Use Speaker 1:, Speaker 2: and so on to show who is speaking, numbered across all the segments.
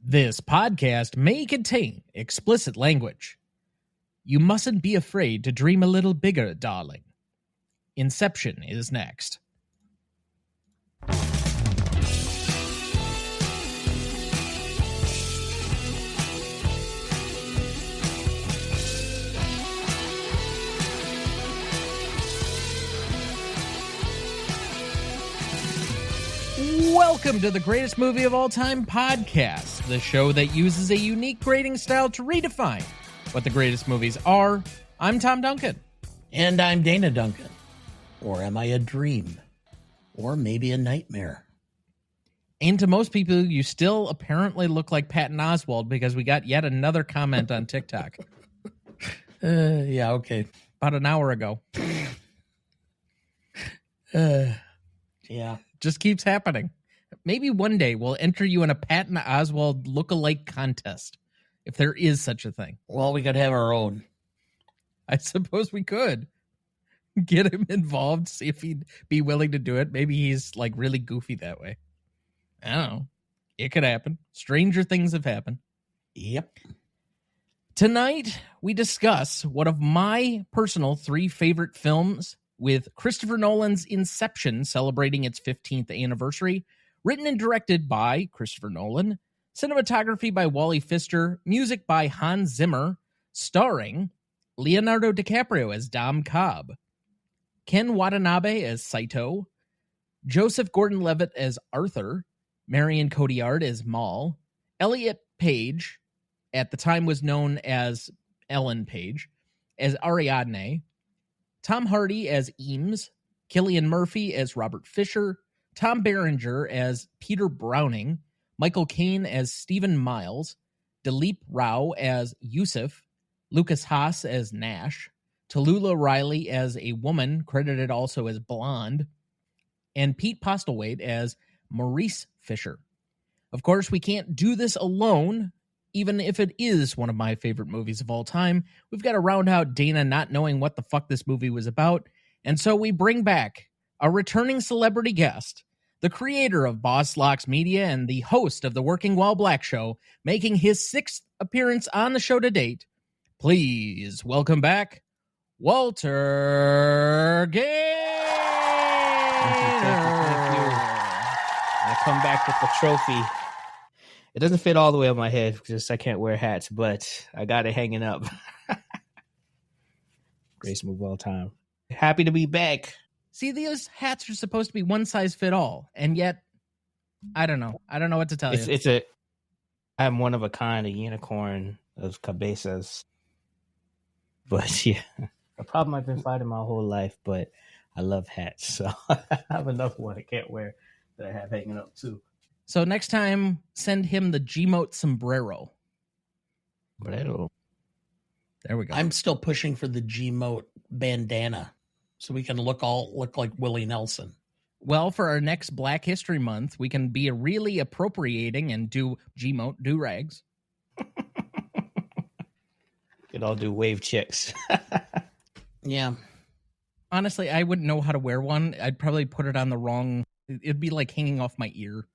Speaker 1: This podcast may contain explicit language. You mustn't be afraid to dream a little bigger, darling. Inception is next. Welcome to the Greatest Movie of All Time podcast, the show that uses a unique grading style to redefine what the greatest movies are. I'm Tom Duncan.
Speaker 2: And I'm Dana Duncan. Or am I a dream? Or maybe a nightmare?
Speaker 1: And to most people, you still apparently look like Patton Oswalt because we got yet another comment on TikTok.
Speaker 2: Yeah, okay.
Speaker 1: About an hour ago.
Speaker 2: Yeah.
Speaker 1: Just keeps happening. Maybe one day we'll enter you in a Patton Oswalt look-alike contest, if there is such a thing.
Speaker 2: Well, we could have our own.
Speaker 1: I suppose we could get him involved, see if he'd be willing to do it. Maybe he's like really goofy that way. I don't know. It could happen. Stranger things have happened.
Speaker 2: Yep.
Speaker 1: Tonight, we discuss one of my personal 3 favorite films, with Christopher Nolan's Inception celebrating its 15th anniversary, written and directed by Christopher Nolan, cinematography by Wally Pfister, music by Hans Zimmer, starring Leonardo DiCaprio as Dom Cobb, Ken Watanabe as Saito, Joseph Gordon-Levitt as Arthur, Marion Cotillard as Mal, Elliot Page, at the time was known as Ellen Page, as Ariadne, Tom Hardy as Eames, Cillian Murphy as Robert Fisher, Tom Berenger as Peter Browning, Michael Caine as Stephen Miles, Dileep Rao as Yusuf, Lucas Haas as Nash, Tallulah Riley as a woman credited also as Blonde, and Pete Postlewaite as Maurice Fisher. Of course, we can't do this alone. Even if it is one of my favorite movies of all time, we've got to round out Dana not knowing what the fuck this movie was about. And so we bring back a returning celebrity guest, the creator of Boss Locks Media and the host of the Working While Black Show, making his 6th appearance on the show to date. Please welcome back Walter Gaynor.
Speaker 3: Thank you. I come back with the trophy. It doesn't fit all the way on my head because I can't wear hats, but I got it hanging up. Greatest movie of all time. Happy to be back.
Speaker 1: See, these hats are supposed to be one size fit all, and yet, I don't know. I don't know what to tell you.
Speaker 3: I'm one of a kind, a unicorn of cabezas. But yeah, a problem I've been fighting my whole life, but I love hats. So I have another one I can't wear that I have hanging up too.
Speaker 1: So next time, send him the Gmote sombrero.
Speaker 3: Sombrero.
Speaker 1: There we go.
Speaker 2: I'm still pushing for the Gmote bandana so we can look like Willie Nelson.
Speaker 1: Well, for our next Black History Month, we can be really appropriating and do Gmote do-rags.
Speaker 3: Could all do wave checks.
Speaker 2: Yeah.
Speaker 1: Honestly, I wouldn't know how to wear one. I'd probably put it on the wrong... It'd be like hanging off my ear.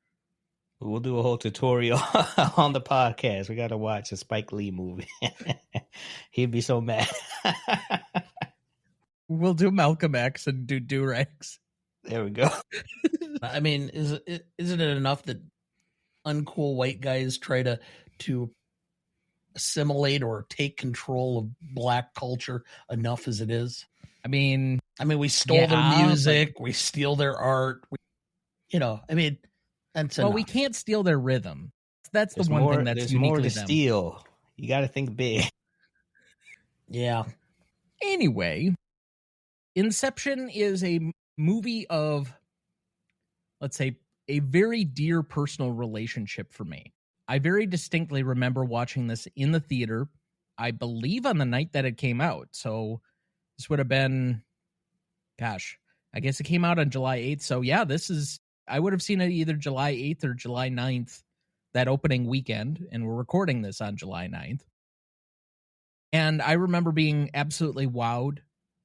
Speaker 3: We'll do a whole tutorial on the podcast. We got to watch a Spike Lee movie. He'd be so mad.
Speaker 1: We'll do Malcolm X and do do-rags.
Speaker 3: There we go.
Speaker 2: I mean, isn't it enough that uncool white guys try to assimilate or take control of black culture enough as it is?
Speaker 1: I mean,
Speaker 2: we stole their music, we steal their art. That's enough.
Speaker 1: We can't steal their rhythm. That's the one thing that's
Speaker 3: there's
Speaker 1: uniquely
Speaker 3: more to
Speaker 1: them.
Speaker 3: steal. You got to think big.
Speaker 2: Yeah.
Speaker 1: Anyway, Inception is a movie of, let's say, a very dear personal relationship for me. I very distinctly remember watching this in the theater, I believe on the night that it came out. So this would have been, I guess it came out on July 8th. So yeah, I would have seen it either July 8th or July 9th, that opening weekend. And we're recording this on July 9th. And I remember being absolutely wowed.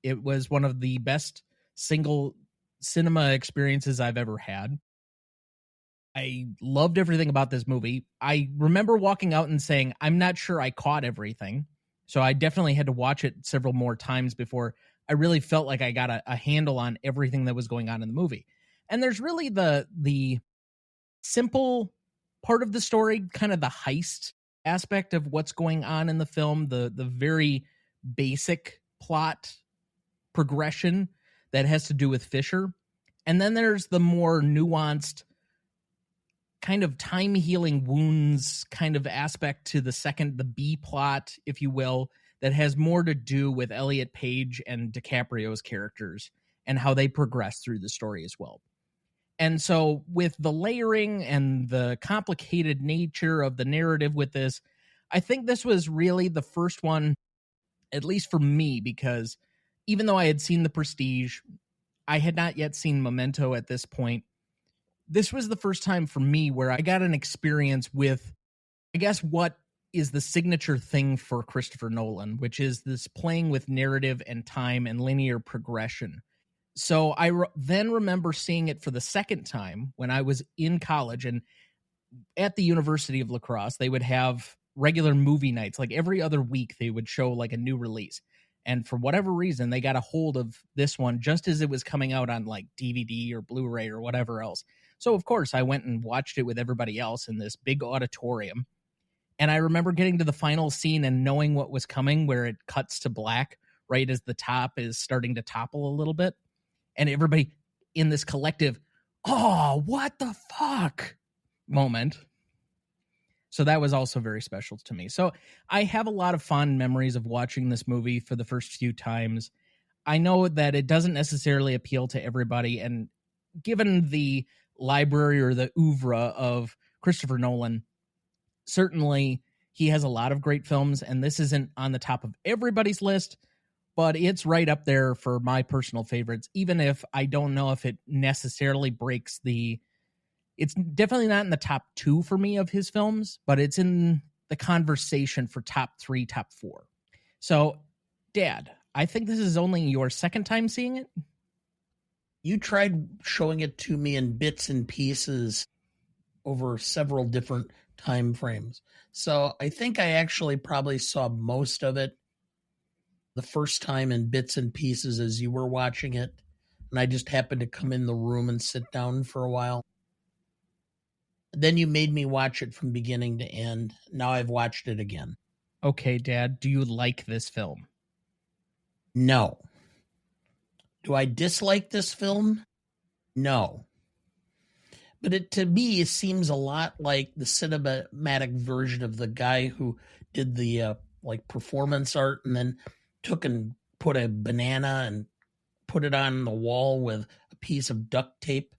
Speaker 1: It was one of the best single cinema experiences I've ever had. I loved everything about this movie. I remember walking out and saying, I'm not sure I caught everything. So I definitely had to watch it several more times before I really felt like I got a handle on everything that was going on in the movie. And there's really the simple part of the story, kind of the heist aspect of what's going on in the film, the very basic plot progression that has to do with Fisher. And then there's the more nuanced kind of time healing wounds kind of aspect to the B plot, if you will, that has more to do with Elliot Page and DiCaprio's characters and how they progress through the story as well. And so with the layering and the complicated nature of the narrative with this, I think this was really the first one, at least for me, because even though I had seen The Prestige, I had not yet seen Memento at this point. This was the first time for me where I got an experience with, I guess, what is the signature thing for Christopher Nolan, which is this playing with narrative and time and linear progression. So I then remember seeing it for the second time when I was in college, and at the University of La Crosse, they would have regular movie nights. Like every other week, they would show like a new release. And for whatever reason, they got a hold of this one just as it was coming out on like DVD or Blu-ray or whatever else. So, of course, I went and watched it with everybody else in this big auditorium. And I remember getting to the final scene and knowing what was coming, where it cuts to black right as the top is starting to topple a little bit. And everybody in this collective, oh, what the fuck moment. So that was also very special to me. So I have a lot of fond memories of watching this movie for the first few times. I know that it doesn't necessarily appeal to everybody. And given the library or the oeuvre of Christopher Nolan, certainly he has a lot of great films, and this isn't on the top of everybody's list, but it's right up there for my personal favorites, even if I don't know if it necessarily breaks it's definitely not in the top 2 for me of his films, but it's in the conversation for top 3, top 4. So, Dad, I think this is only your second time seeing it.
Speaker 2: You tried showing it to me in bits and pieces over several different time frames. So I think I actually probably saw most of it the first time in bits and pieces as you were watching it. And I just happened to come in the room and sit down for a while. Then you made me watch it from beginning to end. Now I've watched it again.
Speaker 1: Okay, Dad, do you like this film?
Speaker 2: No. Do I dislike this film? No. But to me, it seems a lot like the cinematic version of the guy who did the performance art and then took and put a banana and put it on the wall with a piece of duct tape.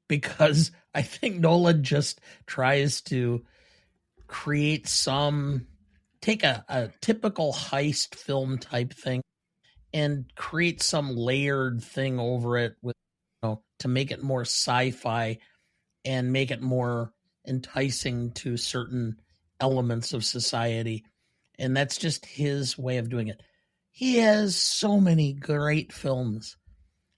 Speaker 2: Because I think Nolan just tries to take a typical heist film type thing and create some layered thing over it with, to make it more sci-fi and make it more enticing to certain elements of society. And that's just his way of doing it. He has so many great films.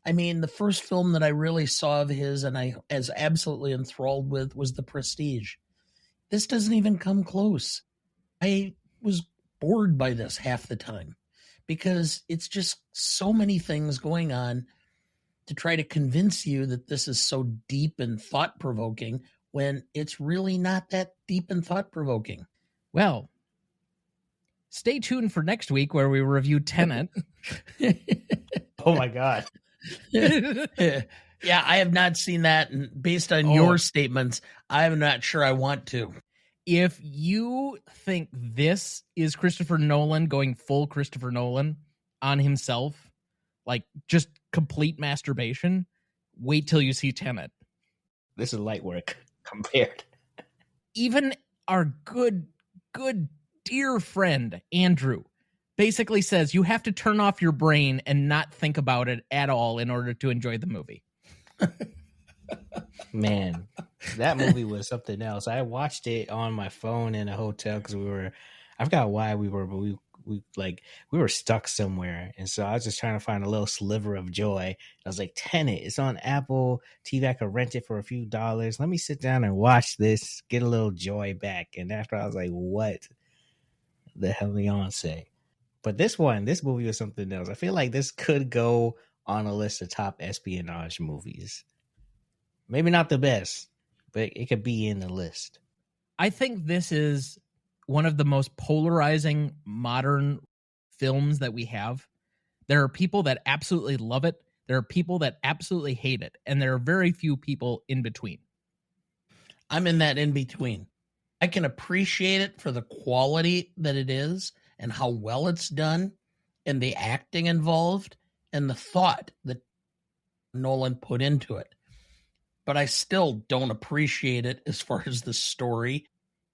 Speaker 2: I mean, the first film that I really saw of his and I was absolutely enthralled with was The Prestige. This doesn't even come close. I was bored by this half the time because it's just so many things going on to try to convince you that this is so deep and thought-provoking when it's really not that deep and thought-provoking.
Speaker 1: Well, stay tuned for next week where we review Tenet.
Speaker 3: Oh my God.
Speaker 2: Yeah, I have not seen that, and based on your statements, I'm not sure I want to.
Speaker 1: If you think this is Christopher Nolan going full Christopher Nolan on himself, like just complete masturbation, wait till you see Tenet.
Speaker 3: This is light work compared.
Speaker 1: Even our good dear friend Andrew basically says you have to turn off your brain and not think about it at all in order to enjoy the movie.
Speaker 3: Man, that movie was something else. I watched it on my phone in a hotel because I forgot why we we were stuck somewhere, and so I was just trying to find a little sliver of joy. I was like, Tenet, it's on Apple TV. I could rent it for a few dollars. Let me sit down and watch this, get a little joy back. And after I was like, what the hell Beyonce? But this movie was something else. I feel like this could go on a list of top espionage movies. Maybe not the best, but it could be in the list.
Speaker 1: I think this is one of the most polarizing modern films that we have. There are people that absolutely love it. There are people that absolutely hate it. And there are very few people in between.
Speaker 2: I'm in that in between. I can appreciate it for the quality that it is and how well it's done and the acting involved and the thought that Nolan put into it. But I still don't appreciate it as far as the story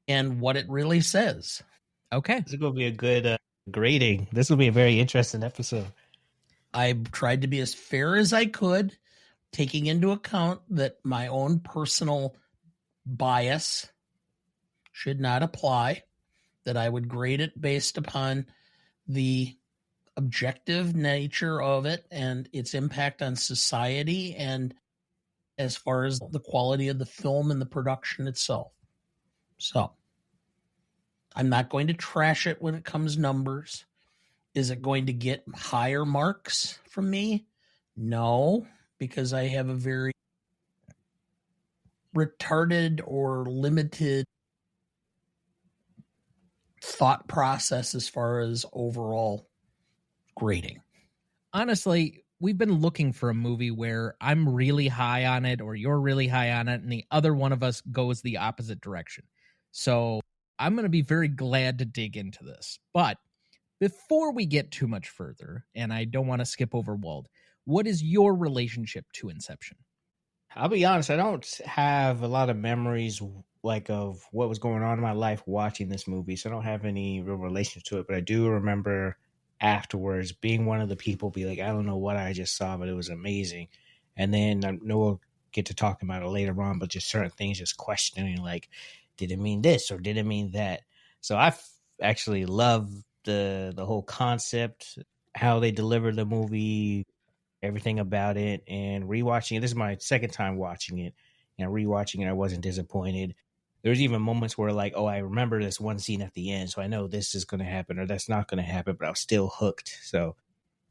Speaker 2: and what it really says.
Speaker 1: Okay.
Speaker 3: This is going to be a good grading. This will be a very interesting episode.
Speaker 2: I tried to be as fair as I could, taking into account that my own personal bias should not apply, that I would grade it based upon the objective nature of it and its impact on society and as far as the quality of the film and the production itself. So, I'm not going to trash it when it comes numbers. Is it going to get higher marks from me? No, because I have a very retarded or limited thought process as far as overall grading.
Speaker 1: Honestly, we've been looking for a movie where I'm really high on it or you're really high on it and the other one of us goes the opposite direction. So I'm going to be very glad to dig into this. But before we get too much further, and I don't want to skip over Walt, what is your relationship to Inception?
Speaker 3: I'll be honest, I don't have a lot of memories like of what was going on in my life watching this movie, so I don't have any real relation to it, but I do remember afterwards being one of the people be like, I don't know what I just saw, but it was amazing. And then I know we'll get to talking about it later on, but just certain things, just questioning like, did it mean this or did it mean that? So I actually love the whole concept, how they delivered the movie, everything about it, and rewatching it. This is my second time watching it, and rewatching it, I wasn't disappointed. There's even moments where like, oh, I remember this one scene at the end, so I know this is going to happen or that's not going to happen, but I was still hooked. So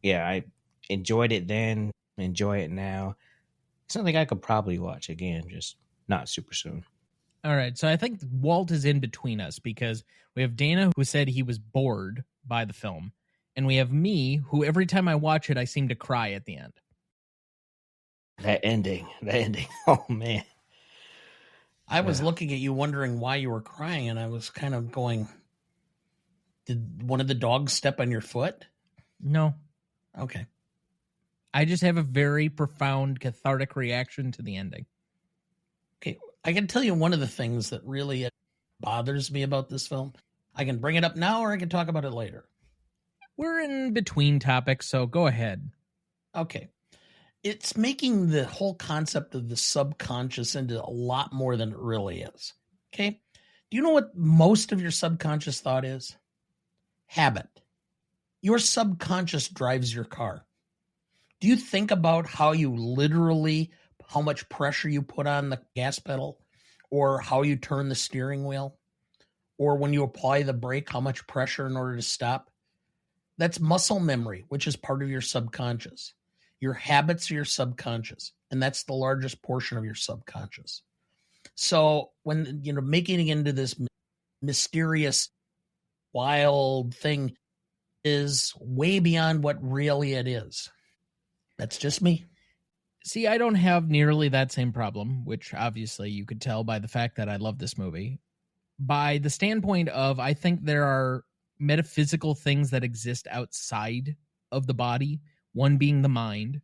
Speaker 3: yeah, I enjoyed it then, enjoy it now. It's something I could probably watch again, just not super soon.
Speaker 1: All right, so I think Walt is in between us because we have Dana who said he was bored by the film, and we have me who every time I watch it, I seem to cry at the end.
Speaker 3: That ending. Oh, man.
Speaker 2: I was looking at you wondering why you were crying, and I was kind of going, did one of the dogs step on your foot?
Speaker 1: No.
Speaker 2: Okay.
Speaker 1: I just have a very profound cathartic reaction to the ending.
Speaker 2: Okay. I can tell you one of the things that really bothers me about this film. I can bring it up now or I can talk about it later.
Speaker 1: We're in between topics, so go ahead.
Speaker 2: Okay. It's making the whole concept of the subconscious into a lot more than it really is. Okay. Do you know what most of your subconscious thought is? Habit. Your subconscious drives your car. Do you think about how much pressure you put on the gas pedal, or how you turn the steering wheel, or when you apply the brake, how much pressure in order to stop? That's muscle memory, which is part of your subconscious. Your habits are your subconscious, and that's the largest portion of your subconscious. So when, making it into this mysterious, wild thing is way beyond what really it is. That's just me.
Speaker 1: See, I don't have nearly that same problem, which obviously you could tell by the fact that I love this movie. By the standpoint of, I think there are metaphysical things that exist outside of the body, one being the mind.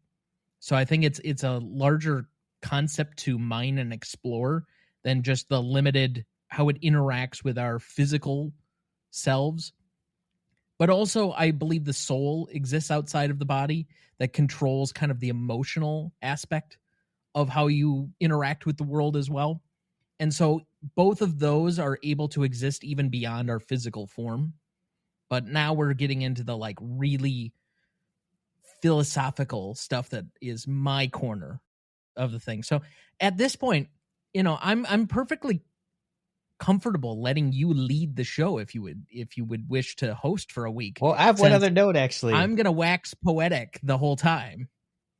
Speaker 1: So I think it's a larger concept to mine and explore than just the limited how it interacts with our physical selves. But also, I believe the soul exists outside of the body that controls kind of the emotional aspect of how you interact with the world as well. And so both of those are able to exist even beyond our physical form. But now we're getting into the like really philosophical stuff that is my corner of the thing. So at this point, I'm perfectly comfortable letting you lead the show if you would wish to host for a week.
Speaker 3: Well, I have one other note, actually.
Speaker 1: I'm going to wax poetic the whole time.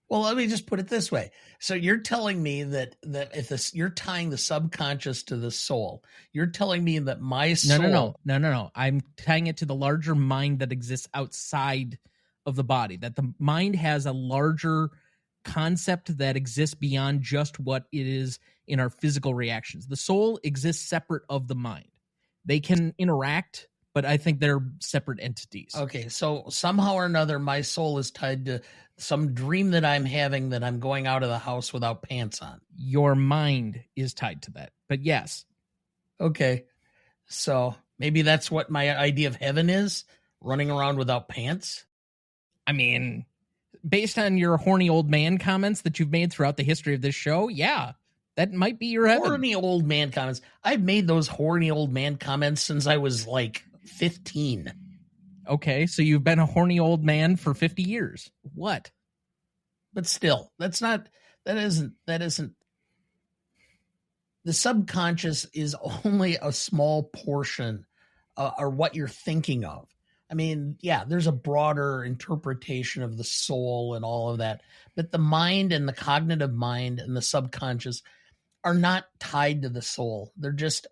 Speaker 2: Well, let me just put it this way. So you're telling me that if you're tying the subconscious to the soul, you're telling me that my soul...
Speaker 1: No. I'm tying it to the larger mind that exists outside of the body, that the mind has a larger concept that exists beyond just what it is in our physical reactions. The soul exists separate of the mind. They can interact, but I think they're separate entities.
Speaker 2: Okay, so somehow or another, my soul is tied to some dream that I'm having that I'm going out of the house without pants on.
Speaker 1: Your mind is tied to that, but yes.
Speaker 2: Okay, so maybe that's what my idea of heaven is, running around without pants.
Speaker 1: I mean, based on your horny old man comments that you've made throughout the history of this show, yeah, that might be your heaven.
Speaker 2: Horny old man comments. I've made those horny old man comments since I was like 15.
Speaker 1: Okay, so you've been a horny old man for 50 years. What?
Speaker 2: But still, that isn't. The subconscious is only a small portion or what you're thinking of. I mean, yeah, there's a broader interpretation of the soul and all of that, but the mind and the cognitive mind and the subconscious are not tied to the soul. They're just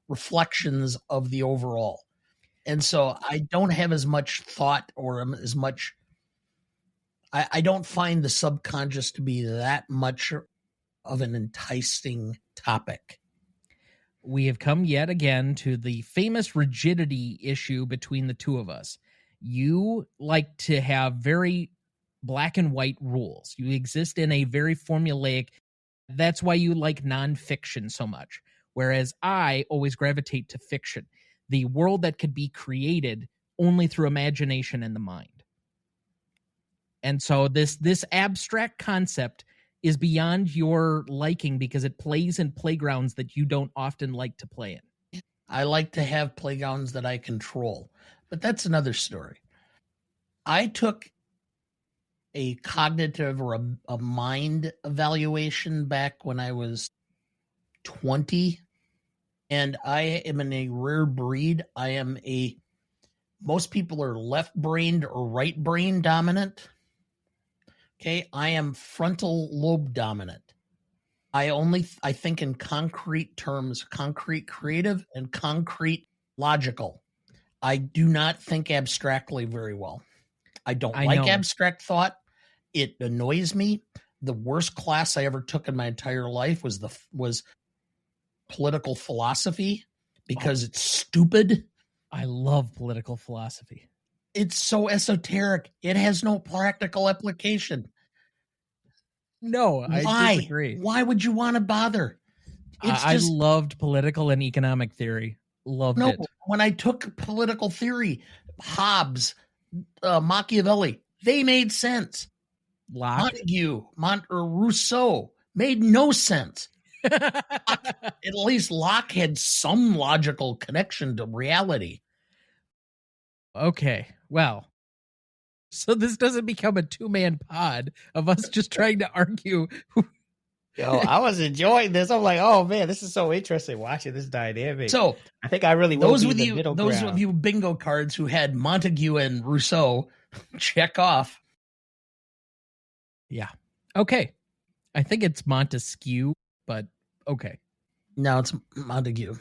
Speaker 2: reflections of the overall. And so I don't have as much thought or as much, I don't find the subconscious to be that much of an enticing topic.
Speaker 1: We have come yet again to the famous rigidity issue between the two of us. You like to have very black and white rules. You exist in a very formulaic, that's why you like nonfiction so much. Whereas I always gravitate to fiction, the world that could be created only through imagination and the mind. And so this abstract concept is beyond your liking because it plays in playgrounds that you don't often like to play in.
Speaker 2: I like to have playgrounds that I control, but that's another story. I took a cognitive or a mind evaluation back when I was 20, and I am in a rare breed. Most people are left-brained or right-brain dominant. Okay, I am frontal lobe dominant. I think in concrete terms, concrete creative and concrete logical. I do not think abstractly very well. I don't like abstract thought. It annoys me. The worst class I ever took in my entire life was political philosophy because it's stupid.
Speaker 1: I love political philosophy.
Speaker 2: It's so esoteric. It has no practical application.
Speaker 1: No, I disagree.
Speaker 2: Why would you want to bother?
Speaker 1: I loved political and economic theory. Loved it.
Speaker 2: When I took political theory, Hobbes, Machiavelli, they made sense.
Speaker 1: Locke?
Speaker 2: Montague, or Rousseau made no sense. At least Locke had some logical connection to reality.
Speaker 1: Okay, well, so this doesn't become a two-man pod of us just trying to argue.
Speaker 3: Yo, I was enjoying this. I'm like, oh man, this is so interesting watching this dynamic.
Speaker 2: So
Speaker 3: I think I really will be the middle ground.
Speaker 2: Those of you bingo cards who had Montague and Rousseau, check off.
Speaker 1: Yeah. Okay. I think it's Montesquieu, but okay.
Speaker 2: No, it's Montague.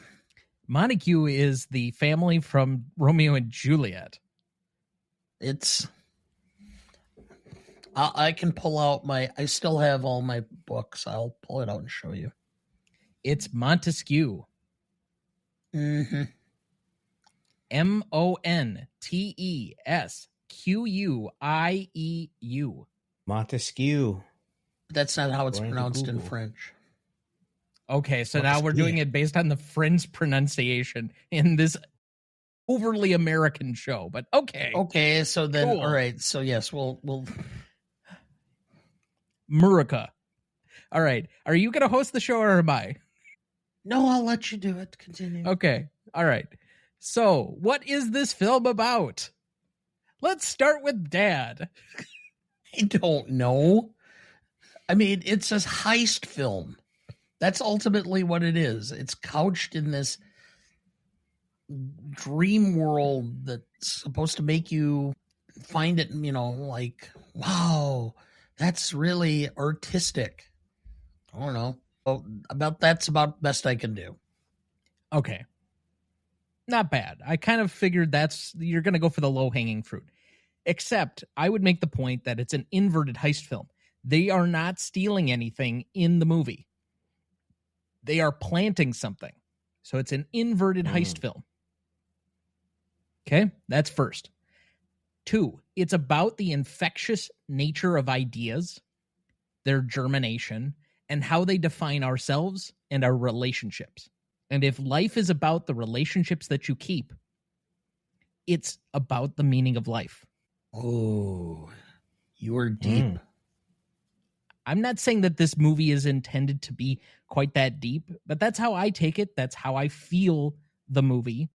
Speaker 1: Montague is the family from Romeo and Juliet.
Speaker 2: I can pull out I still have all my books. I'll pull it out and show you.
Speaker 1: It's Montesquieu.
Speaker 2: Mm-hmm.
Speaker 1: Montesquieu.
Speaker 3: Montesquieu.
Speaker 2: That's not how it's pronounced in French.
Speaker 1: Okay, so now we're doing it based on the French pronunciation in this overly American show, but okay.
Speaker 2: Okay, so then,
Speaker 1: cool.
Speaker 2: All right, so yes, we'll...
Speaker 1: Murica. All right, are you going to host the show or am I?
Speaker 2: No, I'll let you do it. Continue.
Speaker 1: Okay, all right. So, what is this film about? Let's start with Dad.
Speaker 2: I don't know. I mean, it's a heist film. That's ultimately what it is. It's couched in this dream world that's supposed to make you find it, like, wow, that's really artistic. I don't know. Well, that's about the best I can do.
Speaker 1: Okay. Not bad. I kind of figured you're going to go for the low-hanging fruit. Except, I would make the point that it's an inverted heist film. They are not stealing anything in the movie. They are planting something. So it's an inverted heist film. Okay, that's first. 2, it's about the infectious nature of ideas, their germination, and how they define ourselves and our relationships. And if life is about the relationships that you keep, it's about the meaning of life.
Speaker 2: Oh, you are deep.
Speaker 1: I'm not saying that this movie is intended to be quite that deep, but that's how I take it. That's how I feel the movie.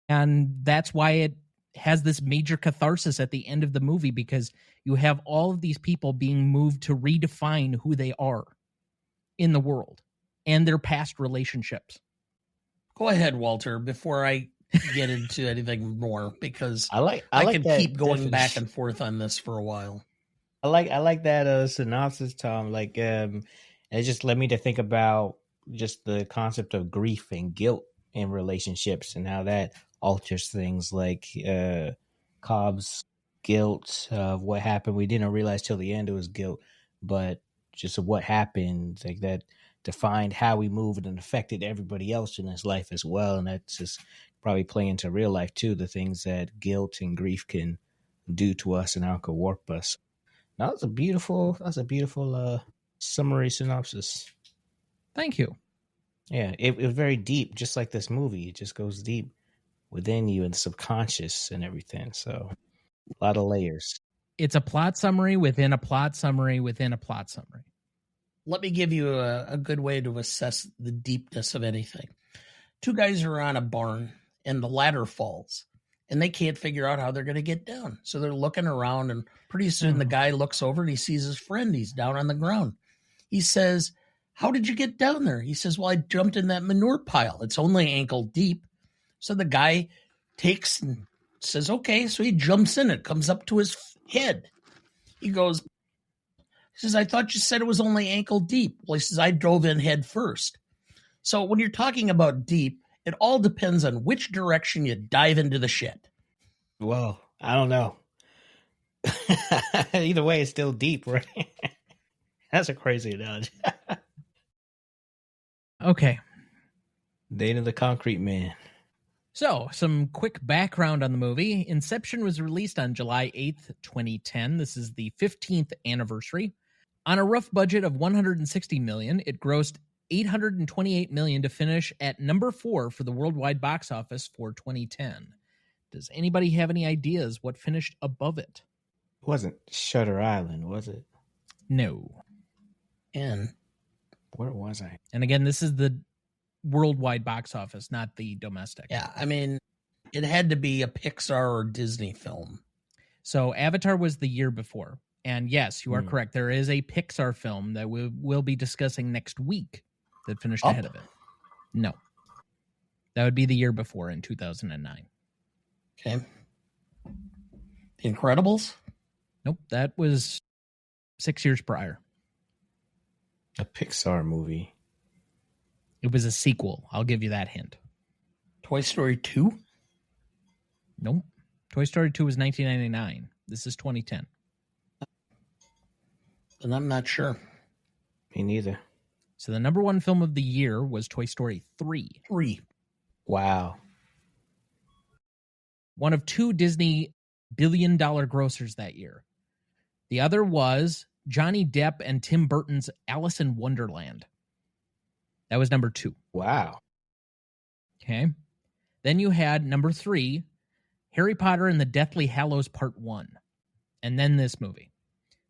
Speaker 1: And that's why it has this major catharsis at the end of the movie, because you have all of these people being moved to redefine who they are in the world and their past relationships.
Speaker 2: Go ahead, Walter, before I get into anything more, because
Speaker 3: I
Speaker 2: can keep going back and forth on this for a while.
Speaker 3: I like that synopsis, Tom. Like, it just led me to think about just the concept of grief and guilt in relationships and how that alters things. Like Cobb's guilt of what happened. We didn't realize till the end it was guilt, but just of what happened, like that defined how we moved and affected everybody else in his life as well. And that's just probably playing into real life too, the things that guilt and grief can do to us and how it could warp us. That's a beautiful summary synopsis.
Speaker 1: Thank you.
Speaker 3: Yeah, it was very deep, just like this movie. It just goes deep within you and the subconscious and everything. So a lot of layers.
Speaker 1: It's a plot summary within a plot summary within a plot summary.
Speaker 2: Let me give you a good way to assess the deepness of anything. 2 guys are on a barn and the ladder falls and they can't figure out how they're going to get down. So they're looking around, and pretty soon the guy looks over and he sees his friend. He's down on the ground. He says, "How did you get down there?" He says, "Well, I jumped in that manure pile. It's only ankle deep." So the guy takes and says, "Okay." So he jumps in. It comes up to his head. He goes, he says, "I thought you said it was only ankle deep." Well, he says, "I dove in head first." So when you're talking about deep, it all depends on which direction you dive into the shit.
Speaker 3: Well, I don't know. Either way, it's still deep, right? That's a crazy analogy.
Speaker 1: Okay.
Speaker 3: Date of the Concrete Man.
Speaker 1: So, some quick background on the movie. Inception was released on July 8th, 2010. This is the 15th anniversary. On a rough budget of $160 million, it grossed $828 million to finish at number 4 for the worldwide box office for 2010. Does anybody have any ideas what finished above it?
Speaker 3: It wasn't Shutter Island, was it?
Speaker 1: No.
Speaker 2: And
Speaker 3: where was I?
Speaker 1: And again, this is the worldwide box office, not the domestic.
Speaker 2: Yeah, I mean, it had to be a Pixar or Disney film.
Speaker 1: So Avatar was the year before. And yes, you are correct. There is a Pixar film that we'll be discussing next week that finished ahead of it. No. That would be the year before, in 2009.
Speaker 2: Okay. The Incredibles?
Speaker 1: Nope, that was 6 years prior.
Speaker 3: A Pixar movie.
Speaker 1: It was a sequel. I'll give you that hint.
Speaker 2: Toy Story 2?
Speaker 1: Nope. Toy Story 2 was 1999. This is 2010.
Speaker 2: And I'm not sure.
Speaker 3: Me neither.
Speaker 1: So the number 1 film of the year was Toy Story 3.
Speaker 2: 3.
Speaker 3: Wow.
Speaker 1: One of 2 Disney billion-dollar grossers that year. The other was Johnny Depp and Tim Burton's Alice in Wonderland. That was number 2.
Speaker 3: Wow.
Speaker 1: Okay. Then you had number 3, Harry Potter and the Deathly Hallows Part 1. And then this movie.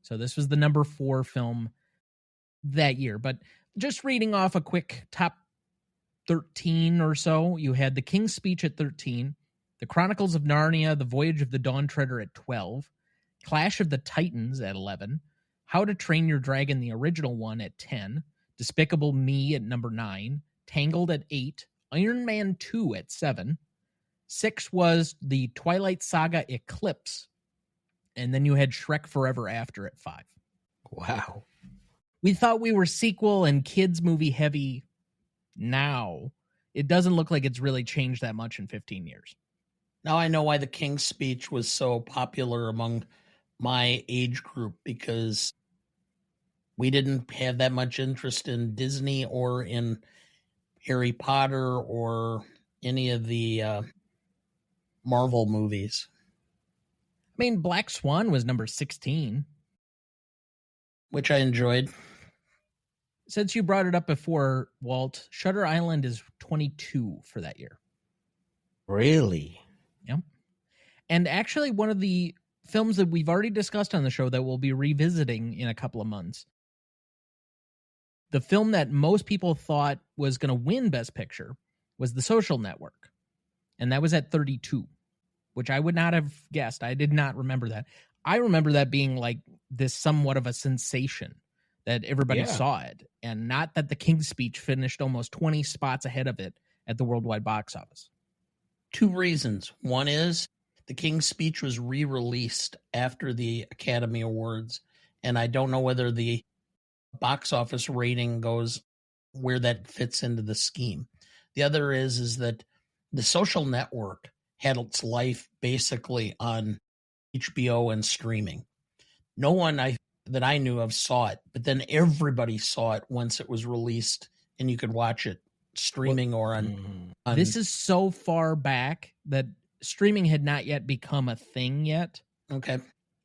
Speaker 1: So this was the number 4 film that year. But just reading off a quick top 13 or so, you had The King's Speech at 13, The Chronicles of Narnia, The Voyage of the Dawn Treader at 12, Clash of the Titans at 11, How to Train Your Dragon, the original one, at 10, Despicable Me at number 9, Tangled at 8, Iron Man 2 at 7, 6 was the Twilight Saga Eclipse, and then you had Shrek Forever After at 5.
Speaker 3: Wow.
Speaker 1: We thought we were sequel and kids movie heavy. Now, it doesn't look like it's really changed that much in 15 years.
Speaker 2: Now I know why The King's Speech was so popular among my age group, because we didn't have that much interest in Disney or in Harry Potter or any of the Marvel movies.
Speaker 1: I mean, Black Swan was number 16.
Speaker 2: Which I enjoyed.
Speaker 1: Since you brought it up before, Walt, Shutter Island is 22 for that year.
Speaker 3: Really?
Speaker 1: Yep. And actually, one of the films that we've already discussed on the show that we'll be revisiting in a couple of months, the film that most people thought was going to win Best Picture was The Social Network. And that was at 32, which I would not have guessed. I did not remember that. I remember that being like this somewhat of a sensation that everybody saw it, and not that The King's Speech finished almost 20 spots ahead of it at the worldwide box office.
Speaker 2: 2 reasons. One is The King's Speech was re-released after the Academy Awards, and I don't know whether the box office rating goes where that fits into the scheme. The other is that The Social Network had its life basically on HBO and streaming. No one that I knew of saw it, but then everybody saw it once it was released, and you could watch it streaming or on.
Speaker 1: This is so far back that streaming had not yet become a thing yet.
Speaker 2: Okay.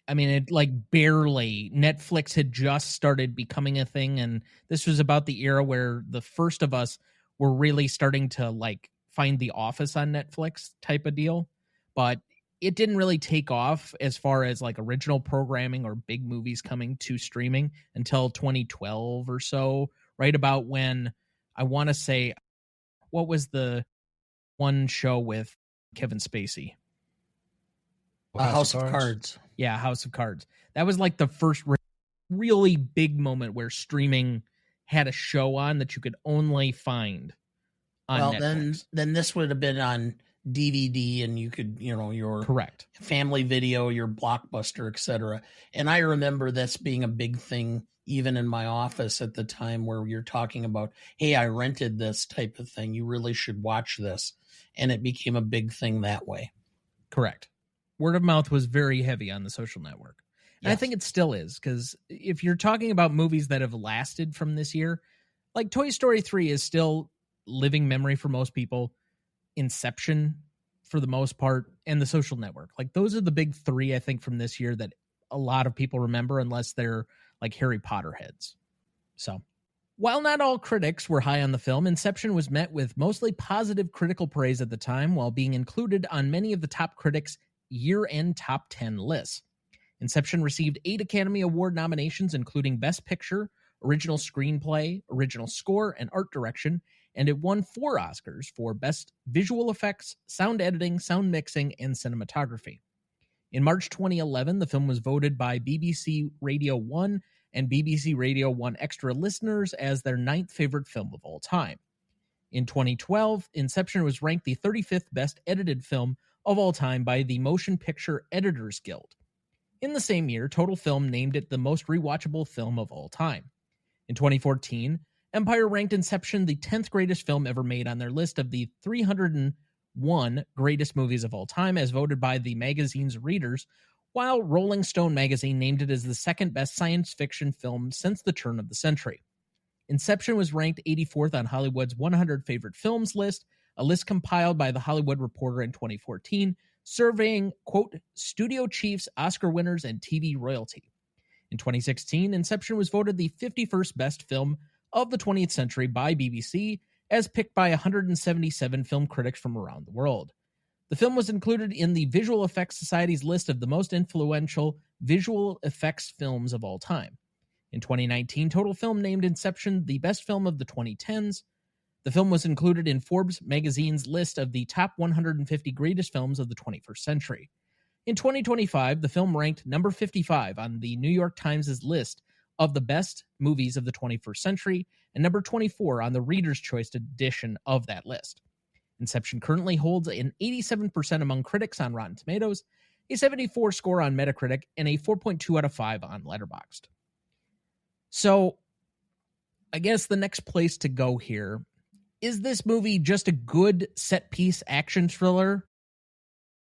Speaker 1: I mean, it like barely. Netflix had just started becoming a thing, and this was about the era where the first of us were really starting to like find The Office on Netflix type of deal. But it didn't really take off as far as like original programming or big movies coming to streaming until 2012 or so, right about when, I want to say, what was the one show with Kevin Spacey?
Speaker 2: House of Cards.
Speaker 1: Yeah, House of Cards. That was like the first really big moment where streaming had a show on that you could only find on Netflix.
Speaker 2: Then this would have been on DVD, and you could, your
Speaker 1: correct
Speaker 2: family video, your Blockbuster, etc. And I remember this being a big thing even in my office at the time, where you're talking about, hey, I rented this type of thing, you really should watch this. And it became a big thing that way.
Speaker 1: Correct. Word of mouth was very heavy on The Social Network. And I think it still is, because if you're talking about movies that have lasted from this year, like Toy Story 3 is still living memory for most people. Inception for the most part, and The Social Network. Like those are the big 3, I think, from this year that a lot of people remember, unless they're like Harry Potter heads. So while not all critics were high on the film, Inception was met with mostly positive critical praise at the time, while being included on many of the top critics' year-end top 10 lists. Inception received 8 Academy Award nominations, including Best Picture, Original Screenplay, Original Score, and Art Direction, and it won 4 Oscars for Best Visual Effects, Sound Editing, Sound Mixing, and Cinematography. In March 2011, the film was voted by BBC Radio 1 and BBC Radio 1 Extra listeners as their 9th favorite film of all time. In 2012, Inception was ranked the 35th best edited film of all time by the Motion Picture Editors Guild. In the same year, Total Film named it the most rewatchable film of all time. In 2014, Empire ranked Inception the 10th greatest film ever made on their list of the 301 greatest movies of all time, as voted by the magazine's readers, while Rolling Stone magazine named it as the 2nd best science fiction film since the turn of the century. Inception was ranked 84th on Hollywood's 100 favorite films list, a list compiled by The Hollywood Reporter in 2014, surveying, quote, studio chiefs, Oscar winners, and TV royalty. In 2016, Inception was voted the 51st best film of the 20th century by BBC, as picked by 177 film critics from around the world. The film was included in the Visual Effects Society's list of the most influential visual effects films of all time. In 2019, Total Film named Inception the best film of the 2010s. The film was included in Forbes magazine's list of the top 150 greatest films of the 21st century. In 2025, the film ranked number 55 on the New York Times' list of the best movies of the 21st century and number 24 on the Reader's Choice edition of that list. Inception currently holds an 87% among critics on Rotten Tomatoes, a 74 score on Metacritic, and a 4.2 out of 5 on Letterboxd. So, I guess the next place to go here, is this movie just a good set-piece action thriller,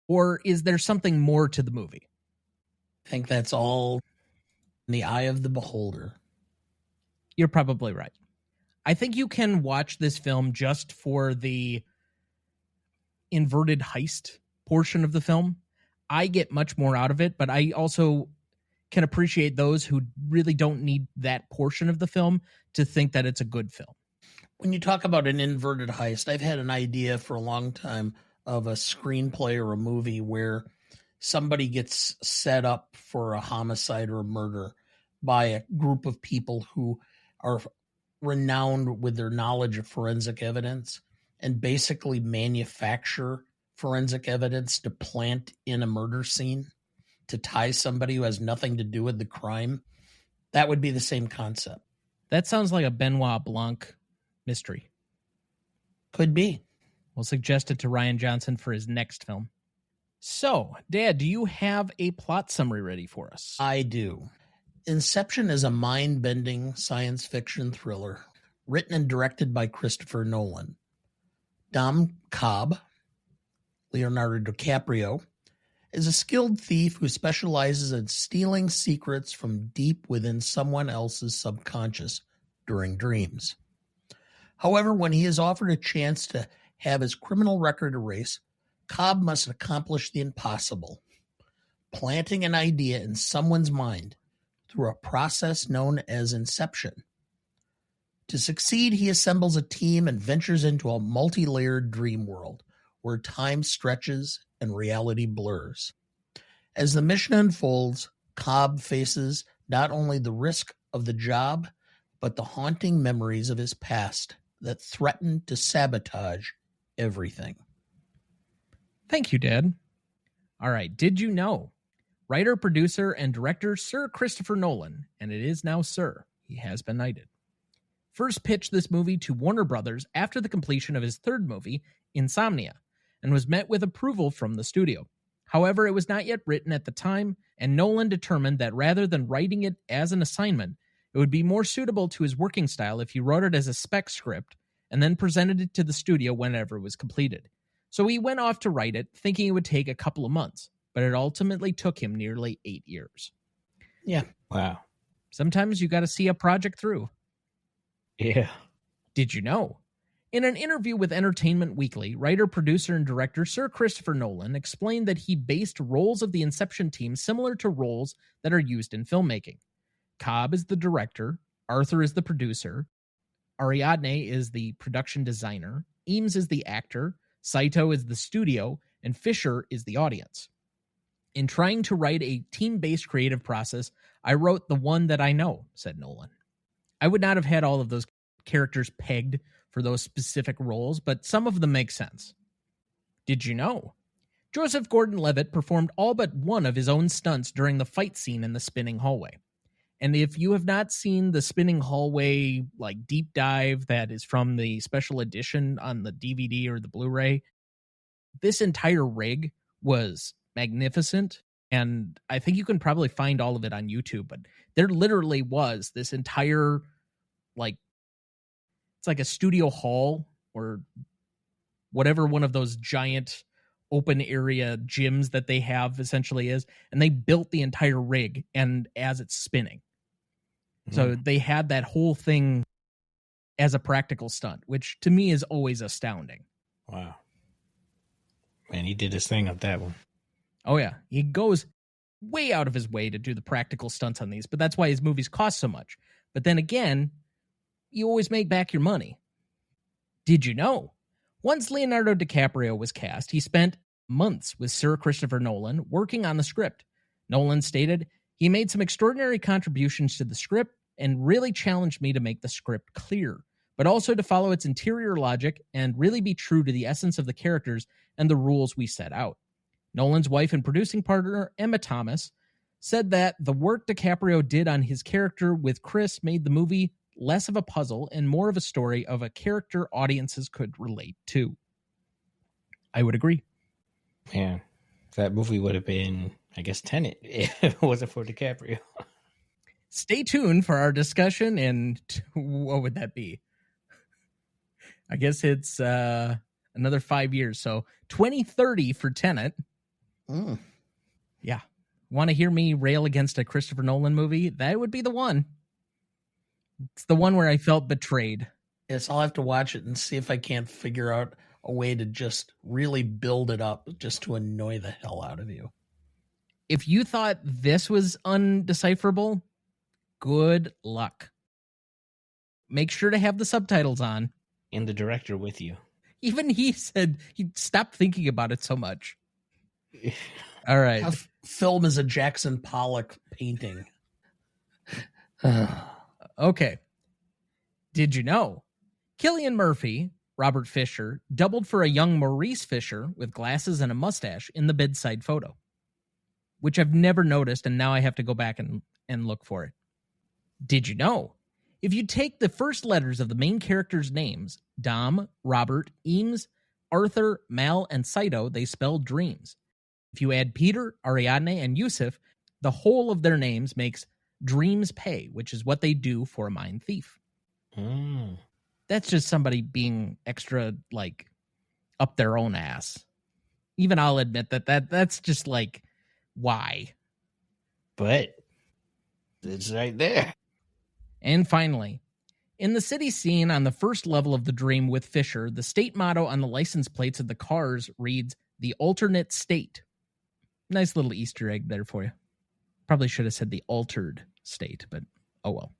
Speaker 1: or is there something more to the movie?
Speaker 2: I think that's all in the eye of the beholder.
Speaker 1: You're probably right. I think you can watch this film just for the inverted heist portion of the film. I get much more out of it, but I also can appreciate those who really don't need that portion of the film to think that it's a good film.
Speaker 2: When you talk about an inverted heist, I've had an idea for a long time of a screenplay or a movie where somebody gets set up for a homicide or a murder by a group of people who are renowned with their knowledge of forensic evidence and basically manufacture forensic evidence to plant in a murder scene to tie somebody who has nothing to do with the crime. That would be the same concept.
Speaker 1: That sounds like a Benoit Blanc mystery.
Speaker 2: Could be.
Speaker 1: We'll suggest it to Rian Johnson for his next film. So, Dad, do you have a plot summary ready for us?
Speaker 2: I do. Inception is a mind-bending science fiction thriller written and directed by Christopher Nolan. Dom Cobb, Leonardo DiCaprio, is a skilled thief who specializes in stealing secrets from deep within someone else's subconscious during dreams. However, when he is offered a chance to have his criminal record erased, Cobb must accomplish the impossible, planting an idea in someone's mind through a process known as Inception. To succeed, he assembles a team and ventures into a multi-layered dream world where time stretches and reality blurs. As the mission unfolds, Cobb faces not only the risk of the job, but the haunting memories of his past that threaten to sabotage everything.
Speaker 1: Thank you, Dad. All right, did you know? Writer, producer, and director Sir Christopher Nolan, and it is now Sir, he has been knighted, first pitched this movie to Warner Brothers after the completion of his third movie, Insomnia, and was met with approval from the studio. However, it was not yet written at the time, and Nolan determined that rather than writing it as an assignment, it would be more suitable to his working style if he wrote it as a spec script and then presented it to the studio whenever it was completed. So he went off to write it, thinking it would take a couple of months, but it ultimately took him nearly 8 years.
Speaker 2: Yeah.
Speaker 3: Wow.
Speaker 1: Sometimes you got to see a project through.
Speaker 3: Yeah.
Speaker 1: Did you know? In an interview with Entertainment Weekly, writer, producer, and director Sir Christopher Nolan explained that he based roles of the Inception team similar to roles that are used in filmmaking. Cobb is the director, Arthur is the producer, Ariadne is the production designer, Eames is the actor, Saito is the studio, and Fisher is the audience. In trying to write a team-based creative process, I wrote the one that I know, said Nolan. I would not have had all of those characters pegged for those specific roles, but some of them make sense. Did you know? Joseph Gordon-Levitt performed all but one of his own stunts during the fight scene in the spinning hallway. And if you have not seen the spinning hallway deep dive that is from the special edition on the DVD or the Blu-ray, this entire rig was magnificent. And I think you can probably find all of it on YouTube, but there literally was this entire, it's like a studio hall or whatever one of those giant open area gyms that they have essentially is. And they built the entire rig and as it's spinning. So they had that whole thing as a practical stunt, which to me is always astounding.
Speaker 3: Wow. Man, he did his thing up that one.
Speaker 1: Oh, yeah. He goes way out of his way to do the practical stunts on these, but that's why his movies cost so much. But then again, you always make back your money. Did you know? Once Leonardo DiCaprio was cast, he spent months with Sir Christopher Nolan working on the script. Nolan stated, "He made some extraordinary contributions to the script and really challenged me to make the script clear. but also to follow its interior logic and really be true to the essence of the characters and the rules we set out. Nolan's wife and producing partner, Emma Thomas, said that the work DiCaprio did on his character with Chris made the movie less of a puzzle and more of a story of a character audiences could relate to. I would agree.
Speaker 3: Man, that movie would have been, I guess, Tenet if it wasn't for DiCaprio.
Speaker 1: Stay tuned for our discussion, and what would that be? I guess it's another 5 years, so 2030 for Tenet. Yeah. Want to hear me rail against a Christopher Nolan movie? That would be the one. It's the one where I felt betrayed.
Speaker 2: Yes, I'll have to watch it and see if I can't figure out a way to just really build it up just to annoy the hell out of you.
Speaker 1: If you thought this was undecipherable, good luck. Make sure to have the subtitles on.
Speaker 3: And the director with you.
Speaker 1: Even he said he stopped thinking about it so much. All right.
Speaker 2: Film is a Jackson Pollock painting.
Speaker 1: Okay. Did you know Cillian Murphy, Robert Fisher, doubled for a young Maurice Fisher with glasses and a mustache in the bedside photo, which I've never noticed, and now I have to go back and look for it. Did you know if you take the first letters of the main characters' names, Dom, Robert, Eames, Arthur, Mal, and Saito, they spell dreams. If you add Peter, Ariadne, and Yusuf, the whole of their names makes dreams pay, which is what they do for a mind thief. That's just somebody being extra, like, up their own ass. Even I'll admit that's just like, why?
Speaker 3: But it's right there.
Speaker 1: And finally, in the city scene on the first level of the dream with Fisher, the state motto on the license plates of the cars reads, "The alternate state." Nice little Easter egg there for you. Probably should have said the altered state, but oh well.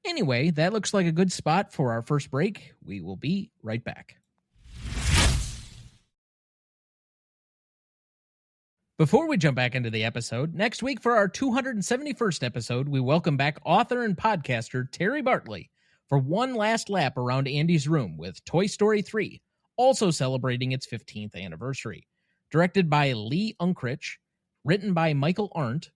Speaker 1: Anyway, that looks like a good spot for our first break. We will be right back. Before we jump back into the episode, next week for our 271st episode, we welcome back author and podcaster Terry Bartley for one last lap around Andy's room with Toy Story 3, also celebrating its 15th anniversary. Directed by Lee Unkrich, written by Michael Arndt,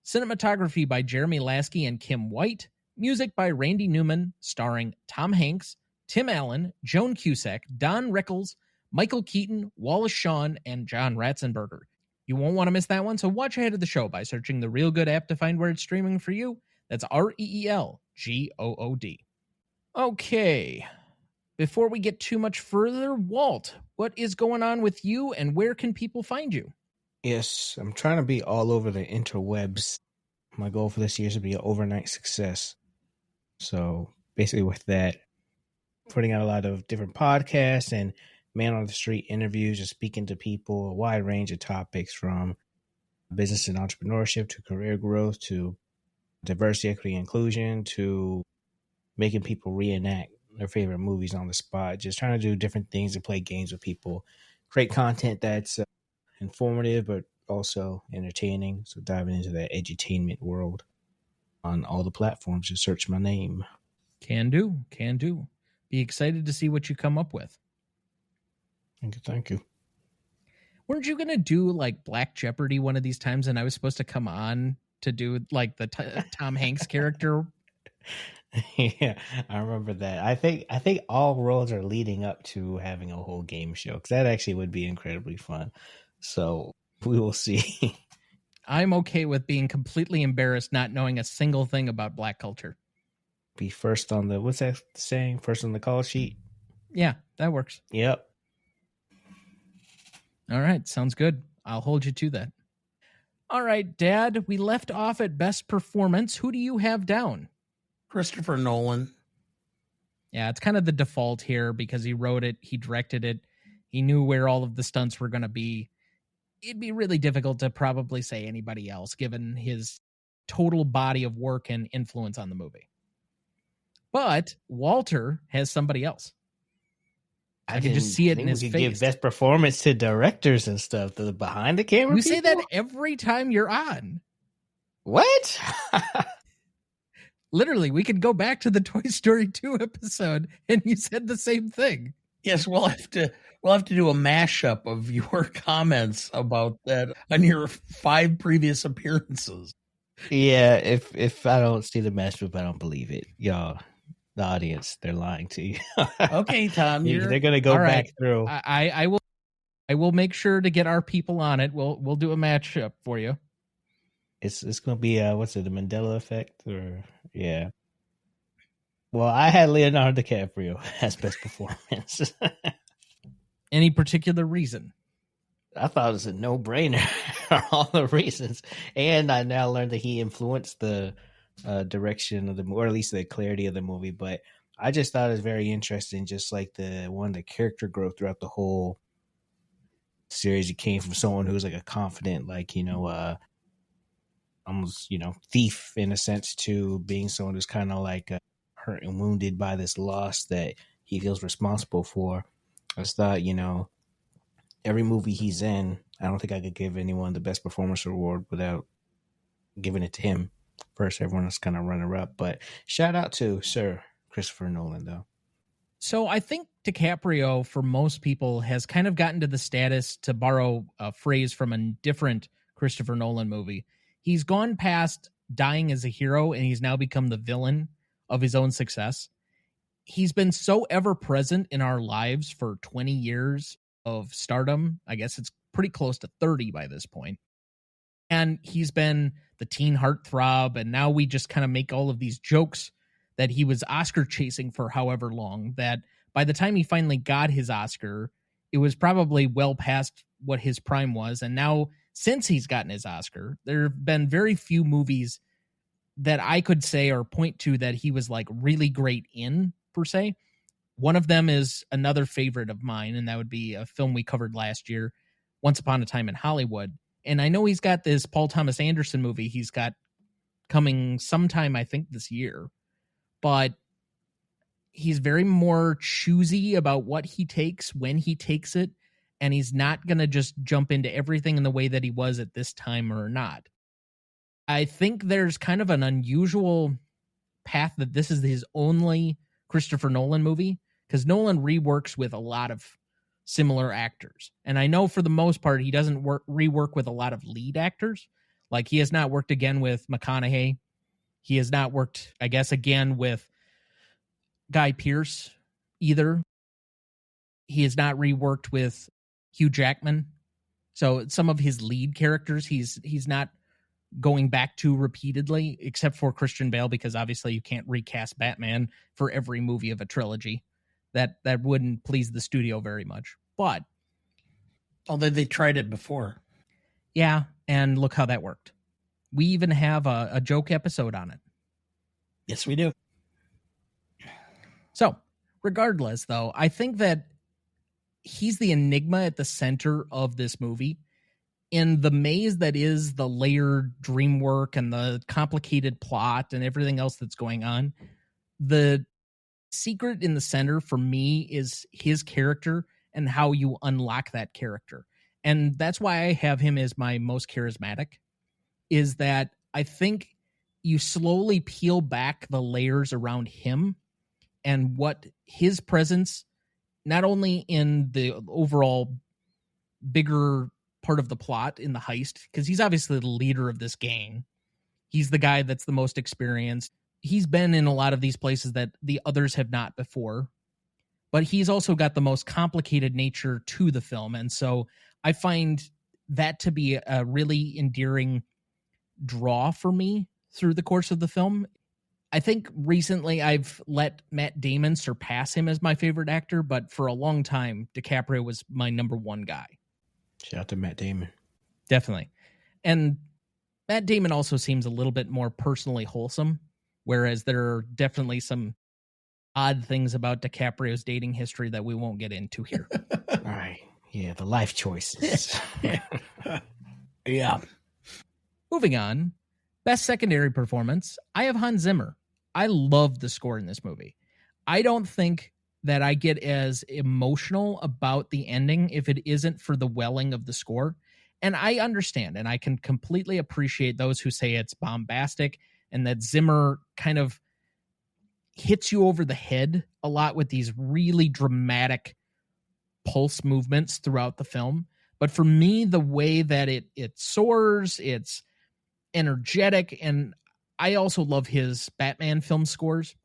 Speaker 1: cinematography by Jeremy Lasky and Kim White, music by Randy Newman, starring Tom Hanks, Tim Allen, Joan Cusack, Don Rickles, Michael Keaton, Wallace Shawn, and John Ratzenberger. You won't want to miss that one, so watch ahead of the show by searching the Real Good app to find where it's streaming for you. That's REELGOOD. Okay. Before we get too much further, Walt, what is going on with you and where can people find you?
Speaker 3: Yes, I'm trying to be all over the interwebs. My goal for this year is to be an overnight success. So basically with that, putting out a lot of different podcasts and man on the street interviews, just speaking to people, a wide range of topics from business and entrepreneurship to career growth to diversity, equity, inclusion to making people reenact their favorite movies on the spot. Just trying to do different things and play games with people, create content that's informative but also entertaining. So diving into that edutainment world on all the platforms. Just search my name.
Speaker 1: Can do. Be excited to see what you come up with.
Speaker 3: Thank you.
Speaker 1: Weren't you going to do like Black Jeopardy one of these times and I was supposed to come on to do like the Tom Hanks character?
Speaker 3: Yeah, I remember that. I think all roads are leading up to having a whole game show because that actually would be incredibly fun. So we will see.
Speaker 1: I'm okay with being completely embarrassed not knowing a single thing about Black culture.
Speaker 3: Be first on the, what's that saying? First on the call sheet?
Speaker 1: Yeah, that works.
Speaker 3: Yep.
Speaker 1: All right, sounds good. I'll hold you to that. All right, Dad, we left off at best performance. Who do you have down?
Speaker 2: Christopher Nolan.
Speaker 1: Yeah, it's kind of the default here because he wrote it, he directed it, he knew where all of the stunts were going to be. It'd be really difficult to probably say anybody else given his total body of work and influence on the movie. But Walter has somebody else. I can just see it in his face.
Speaker 3: Give best performance to directors and stuff. The behind the camera.
Speaker 1: You say that every time you're on.
Speaker 3: What?
Speaker 1: Literally, we could go back to the Toy Story 2 episode and you said the same thing.
Speaker 2: Yes, we'll have to do a mashup of your comments about that on your 5 previous appearances.
Speaker 3: Yeah, if I don't see the mashup, I don't believe it. Y'all, the audience, they're lying to you.
Speaker 2: Okay, Tom,
Speaker 3: they're gonna go back through.
Speaker 1: I will make sure to get our people on it. We'll do a matchup for you.
Speaker 3: It's gonna be what's it, the Mandela effect, or yeah. Well, I had Leonardo DiCaprio as best performance.
Speaker 1: Any particular reason?
Speaker 3: I thought it was a no-brainer for all the reasons, and I now learned that he influenced the direction of the, or at least the clarity of the movie. But I just thought it was very interesting, just like the character growth throughout the whole series. He came from someone who was like a confident, like almost thief in a sense, to being someone who's kind of like hurt and wounded by this loss that he feels responsible for. I just thought, every movie he's in, I don't think I could give anyone the best performance award without giving it to him first. Everyone else kind of runner up, but shout out to Sir Christopher Nolan, though.
Speaker 1: So I think DiCaprio, for most people, has kind of gotten to the status, to borrow a phrase from a different Christopher Nolan movie. He's gone past dying as a hero, and he's now become the villain of his own success. He's been so ever present in our lives for 20 years of stardom. I guess it's pretty close to 30 by this point. And he's been the teen heartthrob, and now we just kind of make all of these jokes that he was Oscar chasing for however long, that by the time he finally got his Oscar, it was probably well past what his prime was. And now, since he's gotten his Oscar, there have been very few movies that I could say or point to that he was like really great in, per se. One of them is another favorite of mine, and that would be a film we covered last year, Once Upon a Time in Hollywood. And I know he's got this Paul Thomas Anderson movie he's got coming sometime, I think, this year. But he's very more choosy about what he takes when he takes it, and he's not going to just jump into everything in the way that he was at this time or not. I think there's kind of an unusual path that this is his only Christopher Nolan movie, because Nolan reworks with a lot of similar actors. And I know for the most part, he doesn't rework with a lot of lead actors. Like, he has not worked again with McConaughey. He has not worked, I guess, again with Guy Pearce either. He has not reworked with Hugh Jackman. So some of his lead characters, he's not going back to repeatedly, except for Christian Bale, because obviously you can't recast Batman for every movie of a trilogy. That wouldn't please the studio very much. But
Speaker 2: although they tried it before.
Speaker 1: Yeah, and look how that worked. We even have a joke episode on it.
Speaker 2: Yes, we do.
Speaker 1: So, regardless, though, I think that he's the enigma at the center of this movie. In the maze that is the layered dream work and the complicated plot and everything else that's going on, the secret in the center for me is his character and how you unlock that character. And that's why I have him as my most charismatic, is that I think you slowly peel back the layers around him and what his presence, not only in the overall bigger part of the plot in the heist, because he's obviously the leader of this gang. He's the guy that's the most experienced. He's been in a lot of these places that the others have not before, but he's also got the most complicated nature to the film. And so I find that to be a really endearing draw for me through the course of the film. I think recently I've let Matt Damon surpass him as my favorite actor, but for a long time, DiCaprio was my number one guy.
Speaker 3: Shout out to Matt Damon.
Speaker 1: Definitely. And Matt Damon also seems a little bit more personally wholesome, whereas there are definitely some odd things about DiCaprio's dating history that we won't get into here.
Speaker 3: All right. Yeah, the life choices.
Speaker 2: Yeah.
Speaker 1: Moving on. Best secondary performance. I have Hans Zimmer. I love the score in this movie. I don't think that I get as emotional about the ending if it isn't for the welling of the score. And I understand, and I can completely appreciate those who say it's bombastic. and that Zimmer kind of hits you over the head a lot with these really dramatic pulse movements throughout the film. But for me, the way that it soars, it's energetic, and I also love his Batman film scores.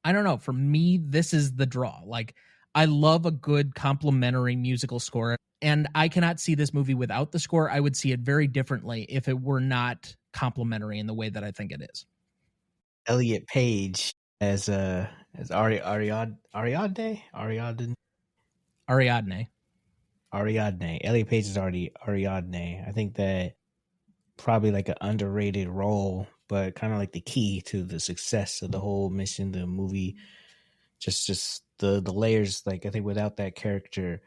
Speaker 1: I don't know. For me, this is the draw. Like, I love a good complementary musical score, and I cannot see this movie without the score. I would see it very differently if it were not complementary in the way that I think it is.
Speaker 3: Elliot Page as Ariadne. Elliot Page is already Ariadne. I think that probably like an underrated role, but kind of like the key to the success of the whole mission, the movie. Just the layers. Like, I think without that character,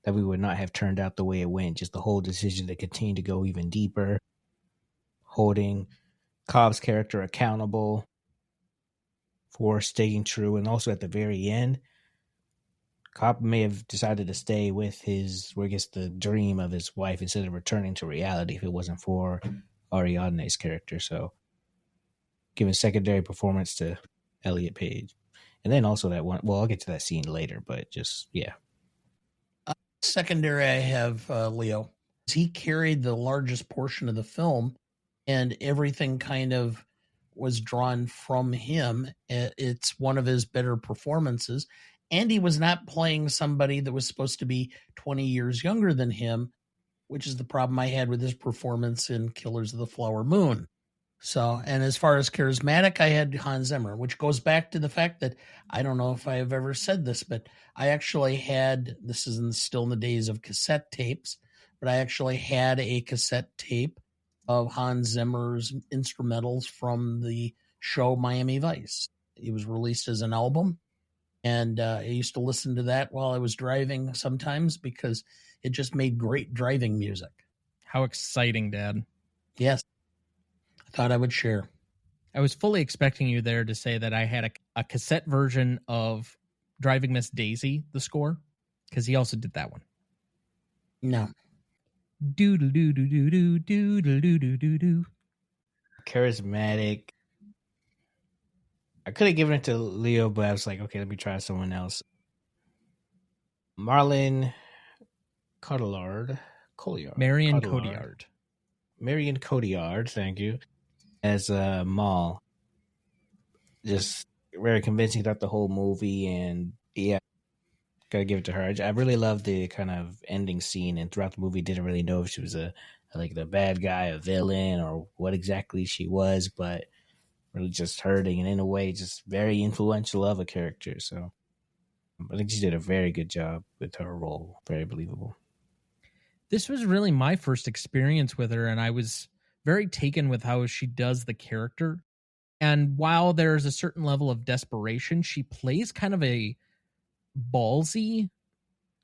Speaker 3: that we would not have turned out the way it went. Just the whole decision to continue to go even deeper, holding Cobb's character accountable for staying true, and also at the very end, Cobb may have decided to stay with the dream of his wife instead of returning to reality if it wasn't for Ariadne's character. So, giving secondary performance to Elliot Page. And then also that one, well, I'll get to that scene later, but just, yeah.
Speaker 2: Secondary, I have Leo. He carried the largest portion of the film, and everything kind of was drawn from him. It's one of his better performances. And he was not playing somebody that was supposed to be 20 years younger than him, which is the problem I had with his performance in Killers of the Flower Moon. So, and as far as charismatic, I had Hans Zimmer, which goes back to the fact that I don't know if I have ever said this, but I actually had, this is still in the days of cassette tapes, but I actually had a cassette tape of Hans Zimmer's instrumentals from the show Miami Vice. It was released as an album, and I used to listen to that while I was driving sometimes because it just made great driving music.
Speaker 1: How exciting, Dad.
Speaker 2: Yes. Thought I would share.
Speaker 1: I was fully expecting you there to say that I had a cassette version of Driving Miss Daisy, the score, because he also did that one.
Speaker 2: No.
Speaker 1: Doodle doo doo doo doo doodle doo doo doo doo.
Speaker 3: Charismatic. I could have given it to Leo, but I was like, okay, let me try someone else. Marion Cotillard. Marion Cotillard, thank you. As Maul. Just very convincing throughout the whole movie, and yeah, gotta give it to her. I really loved the kind of ending scene, and throughout the movie didn't really know if she was the bad guy, a villain, or what exactly she was, but really just hurting, and in a way just very influential of a character. So I think she did a very good job with her role. Very believable.
Speaker 1: This was really my first experience with her, and I was very taken with how she does the character. And while there's a certain level of desperation, she plays kind of a ballsy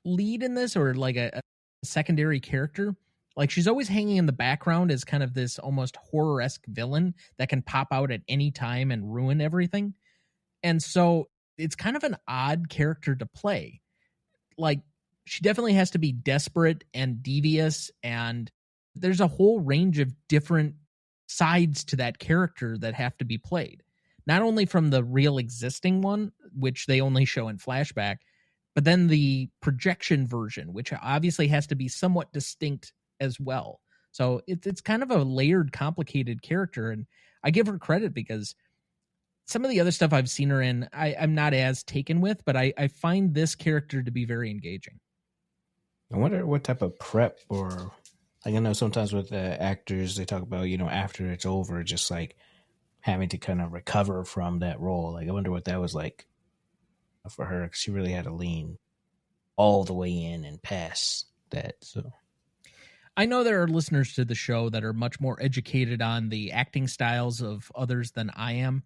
Speaker 1: lead in this, or like a secondary character. Like, she's always hanging in the background as kind of this almost horror-esque villain that can pop out at any time and ruin everything. And so it's kind of an odd character to play. Like, she definitely has to be desperate and devious, and there's a whole range of different sides to that character that have to be played. Not only from the real existing one, which they only show in flashback, but then the projection version, which obviously has to be somewhat distinct as well. So it's kind of a layered, complicated character, and I give her credit because some of the other stuff I've seen her in, I'm not as taken with, but I find this character to be very engaging.
Speaker 3: I wonder what type of prep, or like, I know sometimes with actors, they talk about, after it's over, just like having to kind of recover from that role. Like, I wonder what that was like for her, because she really had to lean all the way in and pass that. So
Speaker 1: I know there are listeners to the show that are much more educated on the acting styles of others than I am.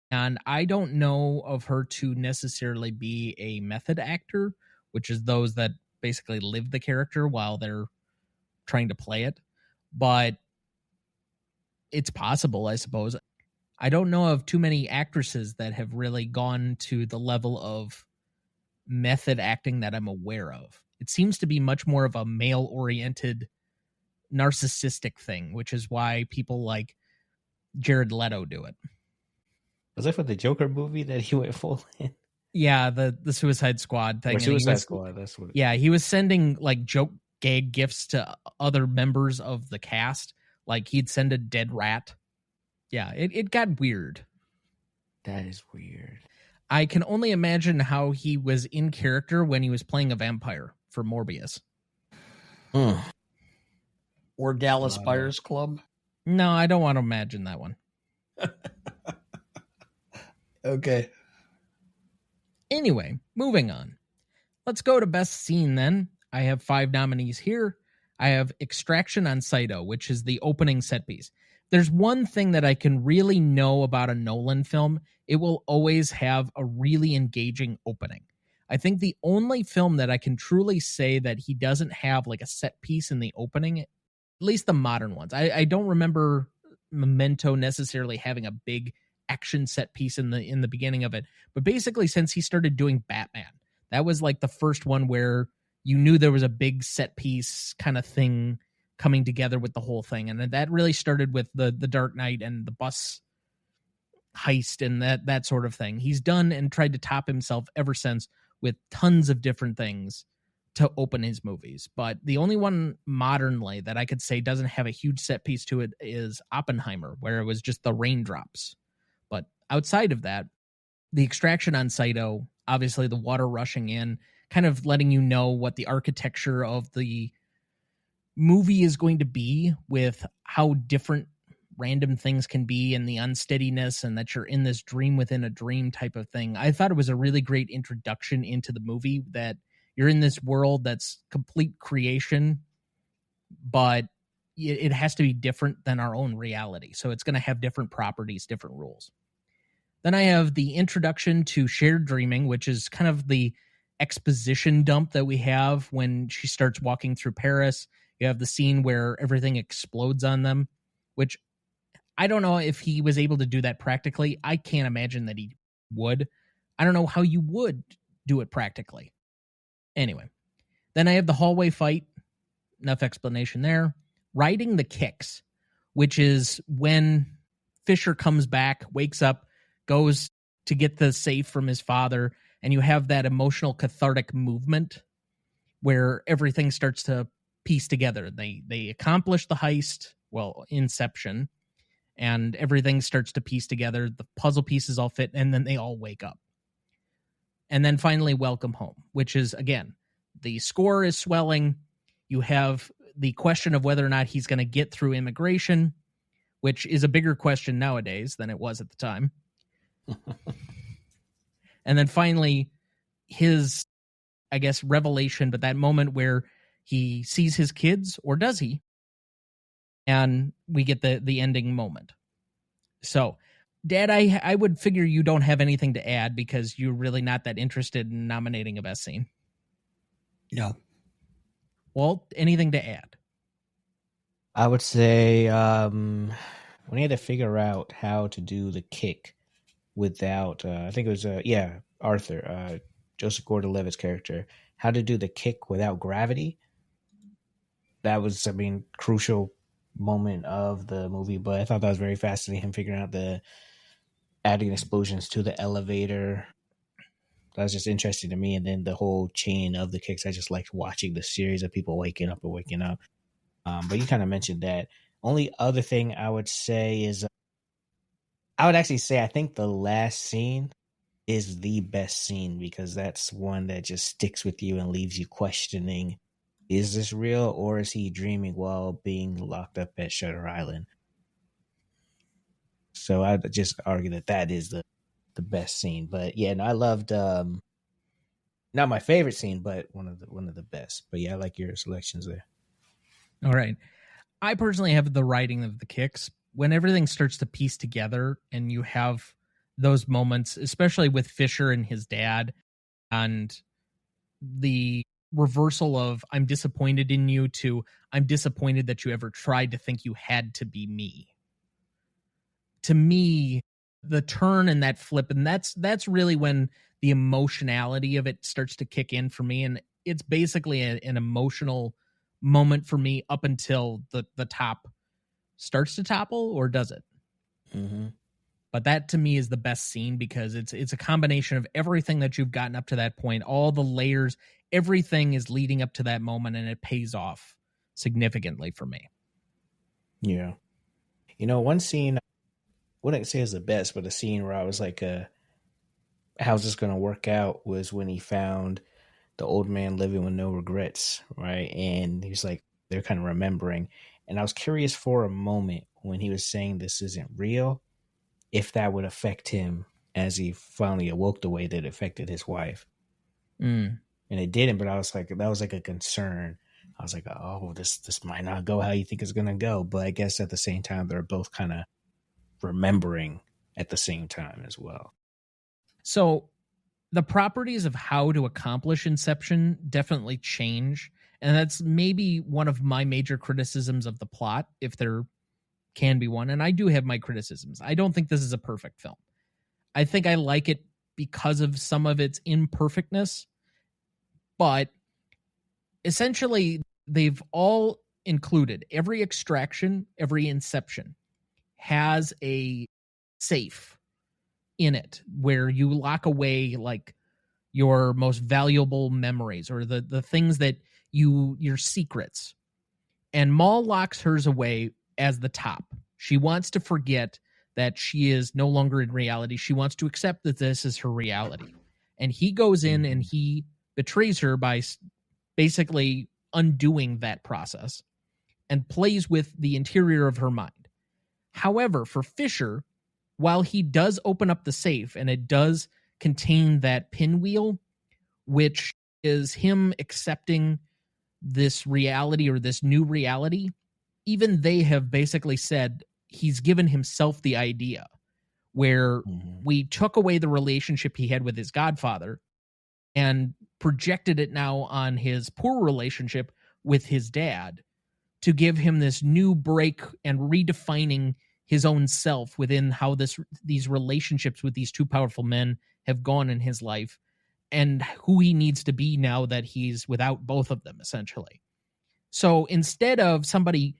Speaker 1: And I don't know of her to necessarily be a method actor, which is those that basically live the character while they're trying to play it. But it's possible, I suppose. I don't know of too many actresses that have really gone to the level of method acting that I'm aware of. It seems to be much more of a male-oriented, narcissistic thing, which is why people like Jared Leto do it.
Speaker 3: Was that for the Joker movie that he went full in?
Speaker 1: Yeah, the Suicide Squad thing.
Speaker 3: Or
Speaker 1: And
Speaker 3: Suicide Squad, that's what.
Speaker 1: Yeah, he was sending like joke gag gifts to other members of the cast. Like he'd send a dead rat. Yeah, it got weird.
Speaker 3: That is weird.
Speaker 1: I can only imagine how he was in character when he was playing a vampire for Morbius.
Speaker 2: Or Dallas Buyers Club.
Speaker 1: No, I don't want to imagine that one.
Speaker 2: Okay.
Speaker 1: Anyway, moving on. Let's go to best scene then. I have 5 nominees here. I have Extraction on Saito, which is the opening set piece. There's one thing that I can really know about a Nolan film. It will always have a really engaging opening. I think the only film that I can truly say that he doesn't have like a set piece in the opening, at least the modern ones. I don't remember Memento necessarily having a big action set piece in the beginning of it. But basically, since he started doing Batman, that was like the first one where you knew there was a big set piece kind of thing coming together with the whole thing. And that really started with the Dark Knight and the bus heist and that sort of thing. He's done and tried to top himself ever since with tons of different things to open his movies. But the only one modernly that I could say doesn't have a huge set piece to it is Oppenheimer, where it was just the raindrops. But outside of that, the extraction on Saito, obviously the water rushing in, kind of letting you know what the architecture of the movie is going to be, with how different random things can be and the unsteadiness, and that you're in this dream within a dream type of thing. I thought it was a really great introduction into the movie, that you're in this world that's complete creation, but it has to be different than our own reality. So it's going to have different properties, different rules. Then I have the introduction to shared dreaming, which is kind of the exposition dump that we have when she starts walking through Paris. You have the scene where everything explodes on them, which I don't know if he was able to do that practically. I can't imagine that he would. I don't know how you would do it practically. Anyway, then I have the hallway fight. Enough explanation there. Riding the kicks, which is when Fisher comes back, wakes up, goes to get the safe from his father, and you have that emotional cathartic movement where everything starts to piece together. They accomplish the heist, well, Inception, and everything starts to piece together. The puzzle pieces all fit, and then they all wake up. And then finally, Welcome Home, which is, again, the score is swelling. You have the question of whether or not he's going to get through immigration, which is a bigger question nowadays than it was at the time. And then finally, his, I guess, revelation, but that moment where he sees his kids, or does he? And we get the ending moment. So, Dad, I would figure you don't have anything to add because you're really not that interested in nominating a best scene.
Speaker 2: No.
Speaker 1: Walt, anything to add?
Speaker 3: I would say when he had to figure out how to do the kick without, I think it was, Arthur, Joseph Gordon-Levitt's character, how to do the kick without gravity. That was, crucial moment of the movie, but I thought that was very fascinating, him figuring out adding explosions to the elevator. That was just interesting to me. And then the whole chain of the kicks, I just liked watching the series of people waking up. But you kind of mentioned that. Only other thing I would say is, I would actually say I think the last scene is the best scene, because that's one that just sticks with you and leaves you questioning, is this real, or is he dreaming while being locked up at Shutter Island? So I'd just argue that is the best scene. But yeah, no, I loved not my favorite scene, but one of the best. But yeah, I like your selections there.
Speaker 1: All right. I personally have the writing of the kicks. When everything starts to piece together and you have those moments, especially with Fisher and his dad, and the reversal of I'm disappointed in you to I'm disappointed that you ever tried to think you had to be me. To me, the turn and that flip, and that's really when the emotionality of it starts to kick in for me. And it's basically an emotional moment for me up until the top starts to topple, or does it?
Speaker 3: Mm-hmm.
Speaker 1: But that to me is the best scene because it's a combination of everything that you've gotten up to that point, all the layers, everything is leading up to that moment, and it pays off significantly for me.
Speaker 3: Yeah. One scene, I wouldn't say is the best, but a scene where I was like, how's this going to work out, was when he found the old man living with no regrets, right? And he's like, they're kind of remembering. And I was curious for a moment when he was saying this isn't real, if that would affect him as he finally awoke the way that it affected his wife.
Speaker 1: Mm.
Speaker 3: And it didn't, but I was like, that was like a concern. I was like, oh, this might not go how you think it's going to go. But I guess at the same time, they're both kind of remembering at the same time as well.
Speaker 1: So the properties of how to accomplish Inception definitely change. And that's maybe one of my major criticisms of the plot, if there can be one. And I do have my criticisms. I don't think this is a perfect film. I think I like it because of some of its imperfectness. But essentially, they've all included, every extraction, every Inception has a safe in it where you lock away like your most valuable memories or the things that your secrets. And Maul locks hers away as the top. She wants to forget that she is no longer in reality. She wants to accept that this is her reality. And he goes in and he betrays her by basically undoing that process and plays with the interior of her mind. However, for Fisher, while he does open up the safe and it does contain that pinwheel, which is him accepting this reality or this new reality, even they have basically said he's given himself the idea where we took away the relationship he had with his godfather and projected it now on his poor relationship with his dad to give him this new break and redefining his own self within how these relationships with these two powerful men have gone in his life and who he needs to be now that he's without both of them, essentially. So instead of somebody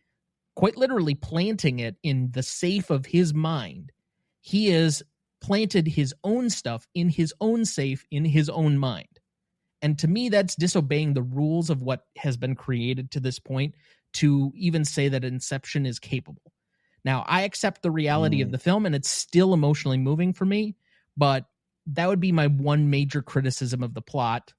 Speaker 1: quite literally planting it in the safe of his mind, he has planted his own stuff in his own safe in his own mind. And to me, that's disobeying the rules of what has been created to this point to even say that Inception is capable. Now, I accept the reality of the film, and it's still emotionally moving for me, but that would be my one major criticism of the plot.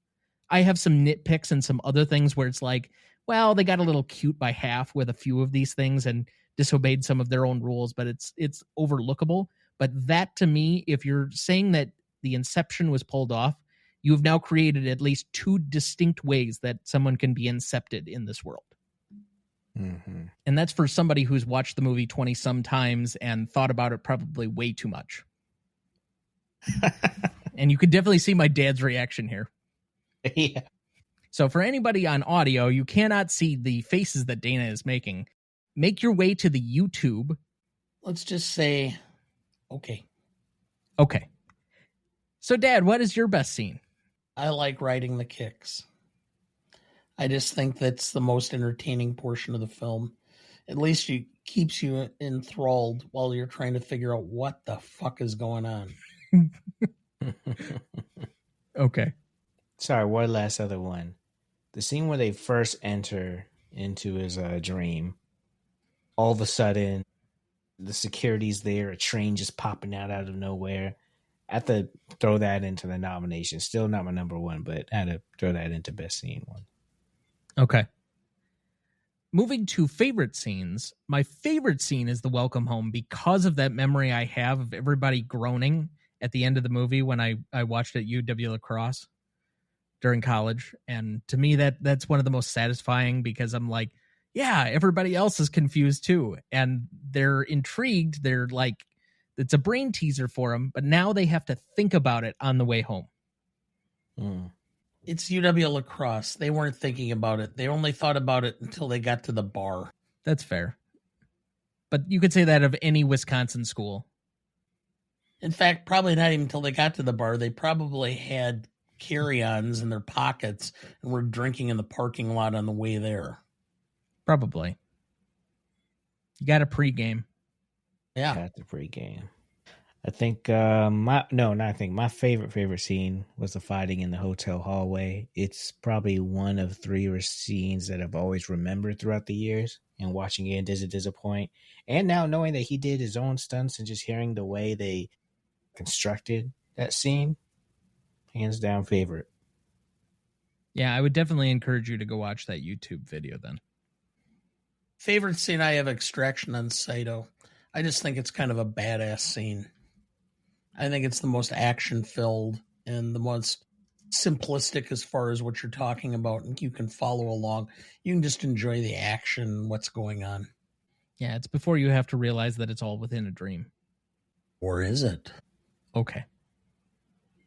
Speaker 1: I have some nitpicks and some other things where it's like, well, they got a little cute by half with a few of these things and disobeyed some of their own rules, but it's overlookable. But that, to me, if you're saying that the Inception was pulled off, you have now created at least two distinct ways that someone can be incepted in this world.
Speaker 3: Mm-hmm.
Speaker 1: And that's for somebody who's watched the movie 20-some times and thought about it probably way too much. And you could definitely see my dad's reaction here.
Speaker 3: Yeah.
Speaker 1: So for anybody on audio, you cannot see the faces that Dana is making. Make your way to the YouTube.
Speaker 2: Let's just say, okay.
Speaker 1: Okay. So, Dad, what is your best scene?
Speaker 2: I like riding the kicks. I just think that's the most entertaining portion of the film. At least it keeps you enthralled while you're trying to figure out what the fuck is going on.
Speaker 1: Okay.
Speaker 3: Sorry, one last other one. The scene where they first enter into his dream, all of a sudden, the security's there, a train just popping out of nowhere. I have to throw that into the nomination. Still not my number one, but I had to throw that into best scene one.
Speaker 1: Okay. Moving to favorite scenes, my favorite scene is the welcome home because of that memory I have of everybody groaning at the end of the movie when I watched at UW La Crosse during college. And to me, that's one of the most satisfying because I'm like, yeah, everybody else is confused too. And they're intrigued. They're like, it's a brain teaser for them, but now they have to think about it on the way home.
Speaker 2: It's UW La Crosse. They weren't thinking about it. They only thought about it until they got to the bar.
Speaker 1: That's fair. But you could say that of any Wisconsin school.
Speaker 2: In fact, probably not even until they got to the bar. They probably had carry-ons in their pockets and were drinking in the parking lot on the way there.
Speaker 1: Probably. You got a pregame.
Speaker 2: Yeah.
Speaker 3: That's a great game. I think my favorite scene was the fighting in the hotel hallway. It's probably one of three scenes that I've always remembered throughout the years. And watching it doesn't disappoint. And now knowing that he did his own stunts and just hearing the way they constructed that scene, hands down favorite.
Speaker 1: Yeah, I would definitely encourage you to go watch that YouTube video then.
Speaker 2: Favorite scene I have, Extraction on Saito. I just think it's kind of a badass scene. I think it's the most action-filled and the most simplistic as far as what you're talking about, and you can follow along. You can just enjoy the action, what's going on.
Speaker 1: Yeah, it's before you have to realize that it's all within a dream.
Speaker 2: Or is it?
Speaker 1: Okay.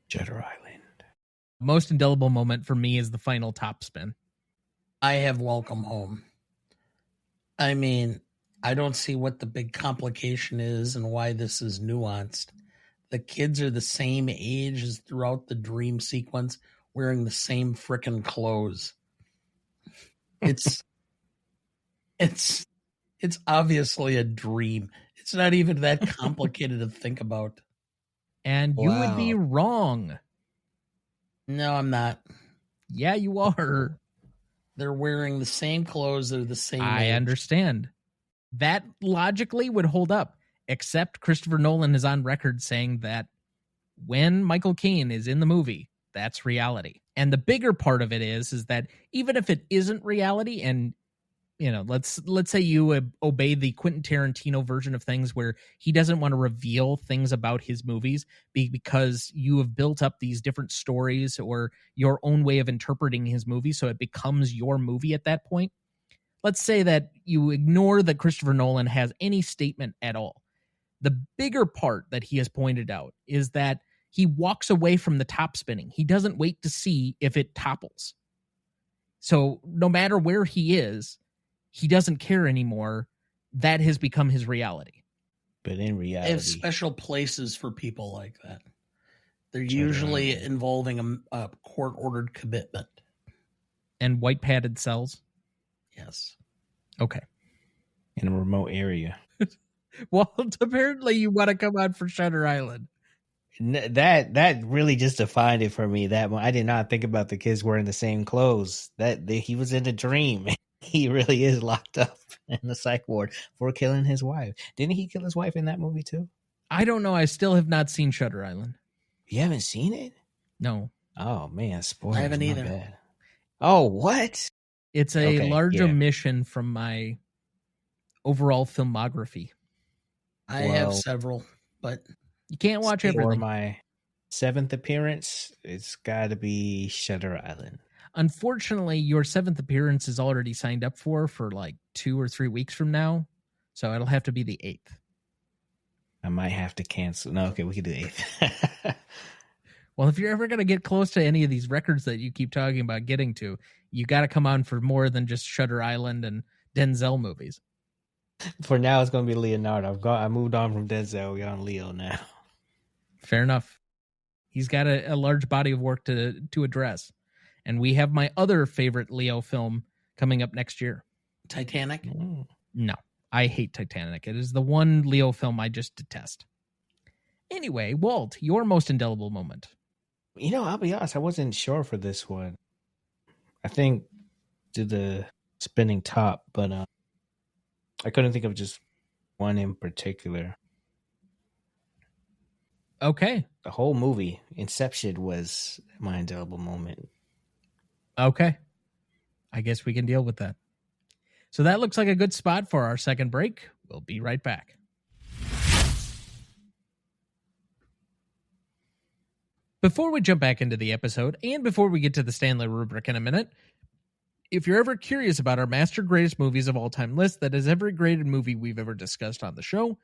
Speaker 3: Shutter Island.
Speaker 1: Most indelible moment for me is the final top spin.
Speaker 2: I have Welcome Home. I mean, I don't see what the big complication is and why this is nuanced. The kids are the same age as throughout the dream sequence, wearing the same frickin' clothes. It's obviously a dream. It's not even that complicated to think about.
Speaker 1: And you would be wrong.
Speaker 2: No, I'm not.
Speaker 1: Yeah, you are.
Speaker 2: They're wearing the same clothes. They're the same
Speaker 1: I
Speaker 2: age.
Speaker 1: understand. That logically would hold up, except Christopher Nolan is on record saying that when Michael Caine is in the movie, that's reality. And the bigger part of it is that even if it isn't reality, and you know, let's say you obey the Quentin Tarantino version of things where he doesn't want to reveal things about his movies because you have built up these different stories or your own way of interpreting his movie, so it becomes your movie at that point. Let's say that you ignore that Christopher Nolan has any statement at all. The bigger part that he has pointed out is that he walks away from the top spinning. He doesn't wait to see if it topples. So no matter where he is, he doesn't care anymore. That has become his reality.
Speaker 3: But in reality,
Speaker 2: They have special places for people like that. They're usually involving a court-ordered commitment.
Speaker 1: And white padded cells?
Speaker 2: Yes.
Speaker 1: Okay.
Speaker 3: In a remote area.
Speaker 1: Well, apparently you want to come on for Shutter Island.
Speaker 3: That really just defined it for me. That I did not think about the kids wearing the same clothes. He was in a dream. He really is locked up in the psych ward for killing his wife. Didn't he kill his wife in that movie too?
Speaker 1: I don't know. I still have not seen Shutter Island.
Speaker 3: You haven't seen it?
Speaker 1: No.
Speaker 3: Oh man, spoilers.
Speaker 2: I haven't either.
Speaker 3: Bad. Oh, what?
Speaker 1: It's a large omission from my overall filmography.
Speaker 2: I have several, but
Speaker 1: you can't watch
Speaker 3: for
Speaker 1: everything.
Speaker 3: My 7th appearance, it's got to be Shutter Island.
Speaker 1: Unfortunately, your 7th appearance is already signed up for like 2 or 3 weeks from now, so it'll have to be the 8th.
Speaker 3: I might have to cancel. No, okay, we can do the 8th.
Speaker 1: Well, if you're ever going to get close to any of these records that you keep talking about getting to, you got to come on for more than just Shutter Island and Denzel movies.
Speaker 3: For now, it's going to be Leonardo. I moved on from Denzel. We're on Leo now.
Speaker 1: Fair enough. He's got a large body of work to address. And we have my other favorite Leo film coming up next year.
Speaker 2: Titanic?
Speaker 1: No, I hate Titanic. It is the one Leo film I just detest. Anyway, Walt, your most indelible moment.
Speaker 3: You know, I'll be honest, I wasn't sure for this one. I think to the spinning top, but I couldn't think of just one in particular.
Speaker 1: Okay.
Speaker 3: The whole movie, Inception, was my indelible moment.
Speaker 1: Okay. I guess we can deal with that. So that looks like a good spot for our second break. We'll be right back. Before we jump back into the episode, and before we get to the Stanley Rubric in a minute, if you're ever curious about our Master Greatest Movies of All Time list that is every graded movie we've ever discussed on the show,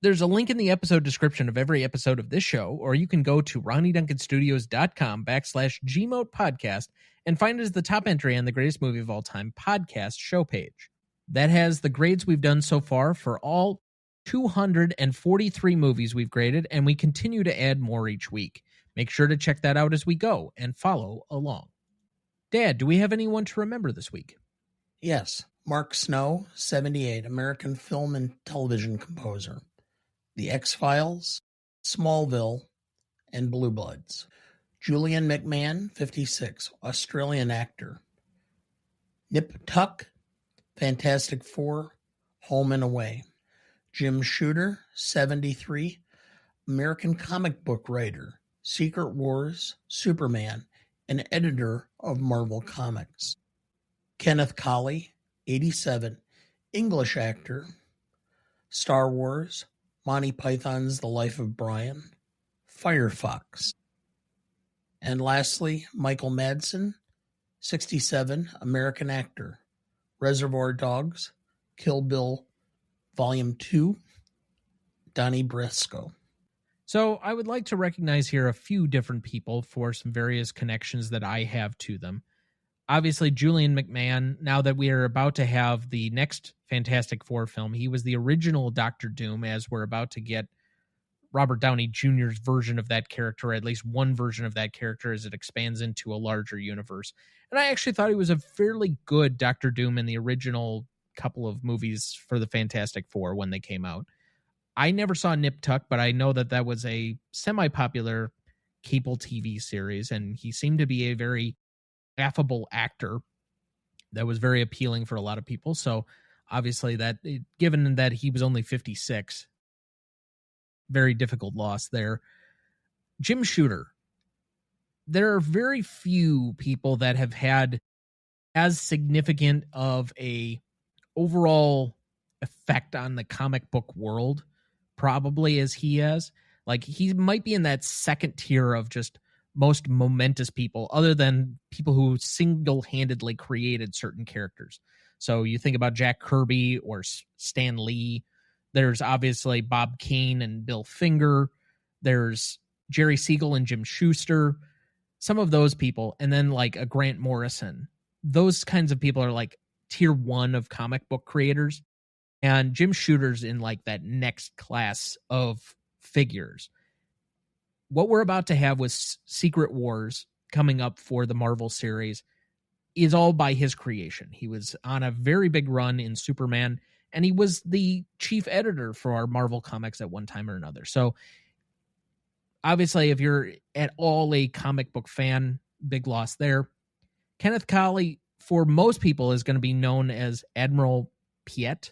Speaker 1: there's a link in the episode description of every episode of this show, or you can go to RonnieDuncanStudios.com/Gmote podcast and find it as the top entry on the Greatest Movie of All Time podcast show page. That has the grades we've done so far for all 243 movies we've graded, and we continue to add more each week. Make sure to check that out as we go and follow along. Dad, do we have anyone to remember this week?
Speaker 2: Yes. Mark Snow, 78, American film and television composer. The X-Files, Smallville, and Blue Bloods. Julian McMahon, 56, Australian actor. Nip Tuck, Fantastic Four, Home and Away. Jim Shooter, 73, American comic book writer, Secret Wars, Superman, and editor of Marvel Comics. Kenneth Colley, 87, English actor. Star Wars, Monty Python's The Life of Brian, Firefox. And lastly, Michael Madsen, 67, American actor. Reservoir Dogs, Kill Bill, Volume 2, Donnie Brasco.
Speaker 1: So I would like to recognize here a few different people for some various connections that I have to them. Obviously, Julian McMahon, now that we are about to have the next Fantastic Four film, he was the original Doctor Doom, as we're about to get Robert Downey Jr.'s version of that character, at least one version of that character as it expands into a larger universe. And I actually thought he was a fairly good Doctor Doom in the original couple of movies for the Fantastic Four when they came out. I never saw Nip Tuck, but I know that that was a semi-popular cable TV series, and he seemed to be a very affable actor that was very appealing for a lot of people. So obviously that, given that he was only 56, very difficult loss there. Jim Shooter. There are very few people that have had as significant of a overall effect on the comic book world probably as he has. Like, he might be in that second tier of just most momentous people, other than people who single-handedly created certain characters. So you think about Jack Kirby or Stan Lee. There's obviously Bob Kane and Bill Finger. There's Jerry Siegel and Jim Shuster. Some of those people. And then like a Grant Morrison. Those kinds of people are like tier one of comic book creators. And Jim Shooter's in like that next class of figures. What we're about to have with Secret Wars coming up for the Marvel series is all by his creation. He was on a very big run in Superman, and he was the chief editor for our Marvel comics at one time or another. So obviously, if you're at all a comic book fan, big loss there. Kenneth Colley, for most people, is going to be known as Admiral Piet,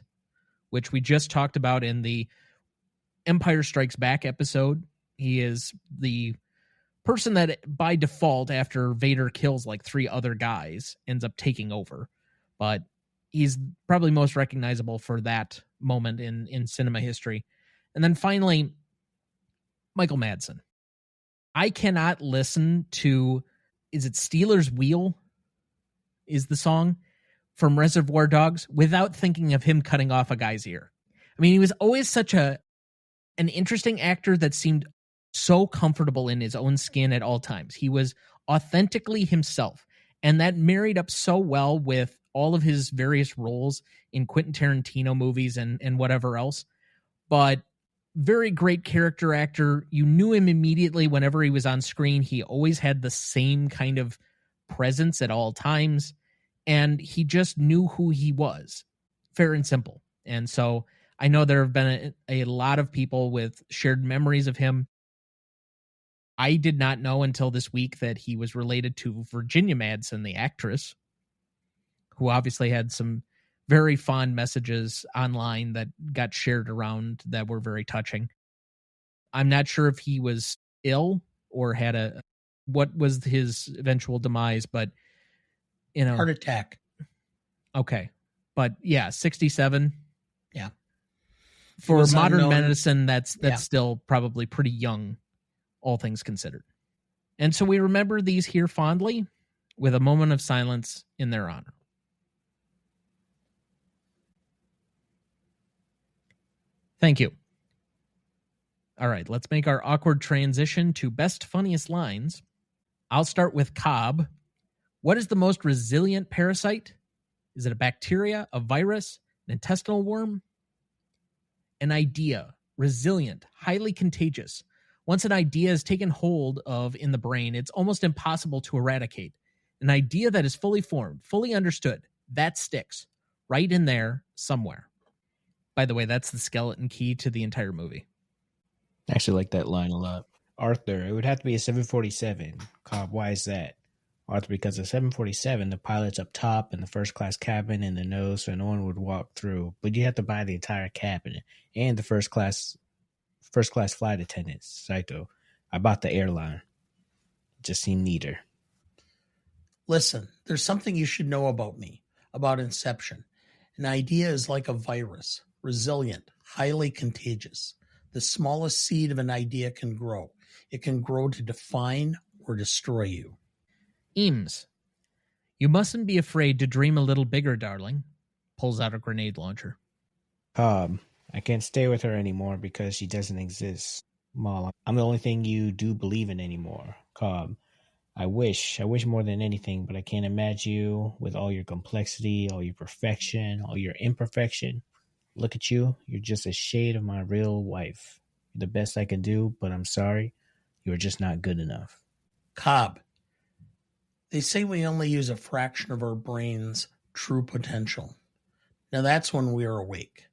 Speaker 1: which we just talked about in the Empire Strikes Back episode. He is the person that, by default, after Vader kills like 3 other guys, ends up taking over. But he's probably most recognizable for that moment in cinema history. And then finally, Michael Madsen. I cannot listen to, is it Steelers Wheel is the song from Reservoir Dogs, without thinking of him cutting off a guy's ear. I mean, he was always such an interesting actor that seemed so comfortable in his own skin at all times. He was authentically himself, and that married up so well with all of his various roles in Quentin Tarantino movies and whatever else. But very great character actor. You knew him immediately whenever he was on screen. He always had the same kind of presence at all times, and he just knew who he was. Fair and simple. And so I know there have been a lot of people with shared memories of him. I did not know until this week that he was related to Virginia Madsen, the actress, who obviously had some very fond messages online that got shared around that were very touching. I'm not sure if he was ill or had what was his eventual demise, but
Speaker 2: heart attack.
Speaker 1: Okay. But yeah, 67.
Speaker 2: Yeah.
Speaker 1: For modern medicine, that's still probably pretty young, all things considered. And so we remember these here fondly with a moment of silence in their honor. Thank you. All right, let's make our awkward transition to best funniest lines. I'll start with Cobb. What is the most resilient parasite? Is it a bacteria, a virus, an intestinal worm? An idea, resilient, highly contagious. Once an idea is taken hold of in the brain, it's almost impossible to eradicate. An idea that is fully formed, fully understood, that sticks right in there somewhere. By the way, that's the skeleton key to the entire movie.
Speaker 3: I actually like that line a lot. Arthur, it would have to be a 747. Cobb, why is that? Arthur, because a 747, the pilot's up top in the first class cabin in the nose, so no one would walk through. But you have to buy the entire cabin and the first class flight attendants. Saito, I bought the airline. It just seemed neater.
Speaker 2: Listen, there's something you should know about me, about Inception. An idea is like a virus, resilient, highly contagious. The smallest seed of an idea can grow. It can grow to define or destroy you.
Speaker 1: Eames, you mustn't be afraid to dream a little bigger, darling. Pulls out a grenade launcher.
Speaker 3: Cobb, I can't stay with her anymore because she doesn't exist. Maul, I'm the only thing you do believe in anymore. Cobb, I wish more than anything, but I can't imagine you with all your complexity, all your perfection, all your imperfection. Look at you. You're just a shade of my real wife. You're the best I can do, but I'm sorry. You're just not good enough.
Speaker 2: Cobb, they say we only use a fraction of our brain's true potential. Now that's when we are awake.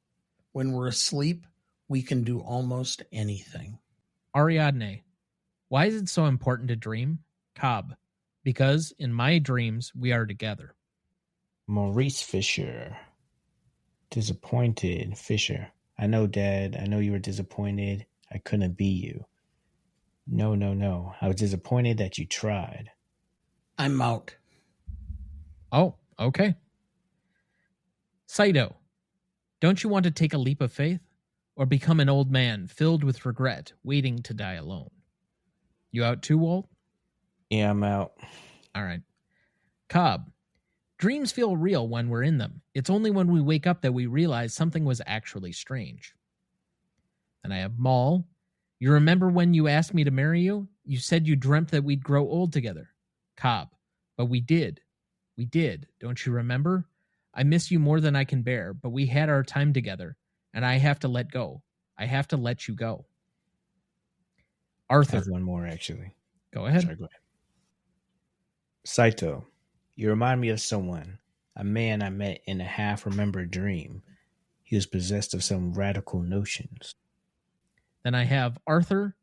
Speaker 2: When we're asleep, we can do almost anything.
Speaker 1: Ariadne, why is it so important to dream? Cobb, because in my dreams, we are together.
Speaker 3: Maurice Fisher. Disappointed. Fisher. I know, Dad. I know you were disappointed. I couldn't be you. No. I was disappointed that you tried.
Speaker 2: I'm out.
Speaker 1: Oh, okay. Saito, don't you want to take a leap of faith? Or become an old man filled with regret, waiting to die alone? You out too, Walt?
Speaker 3: Yeah, I'm out.
Speaker 1: All right. Cobb, dreams feel real when we're in them. It's only when we wake up that we realize something was actually strange. Then I have Maul. You remember when you asked me to marry you? You said you dreamt that we'd grow old together. Cobb, but we did. We did. Don't you remember? I miss you more than I can bear, but we had our time together, and I have to let go. I have to let you go. Arthur.
Speaker 3: I have one more, actually.
Speaker 1: Go ahead.
Speaker 3: Sorry, go ahead. Saito, you remind me of someone, a man I met in a half-remembered dream. He was possessed of some radical notions.
Speaker 1: Then I have Arthur.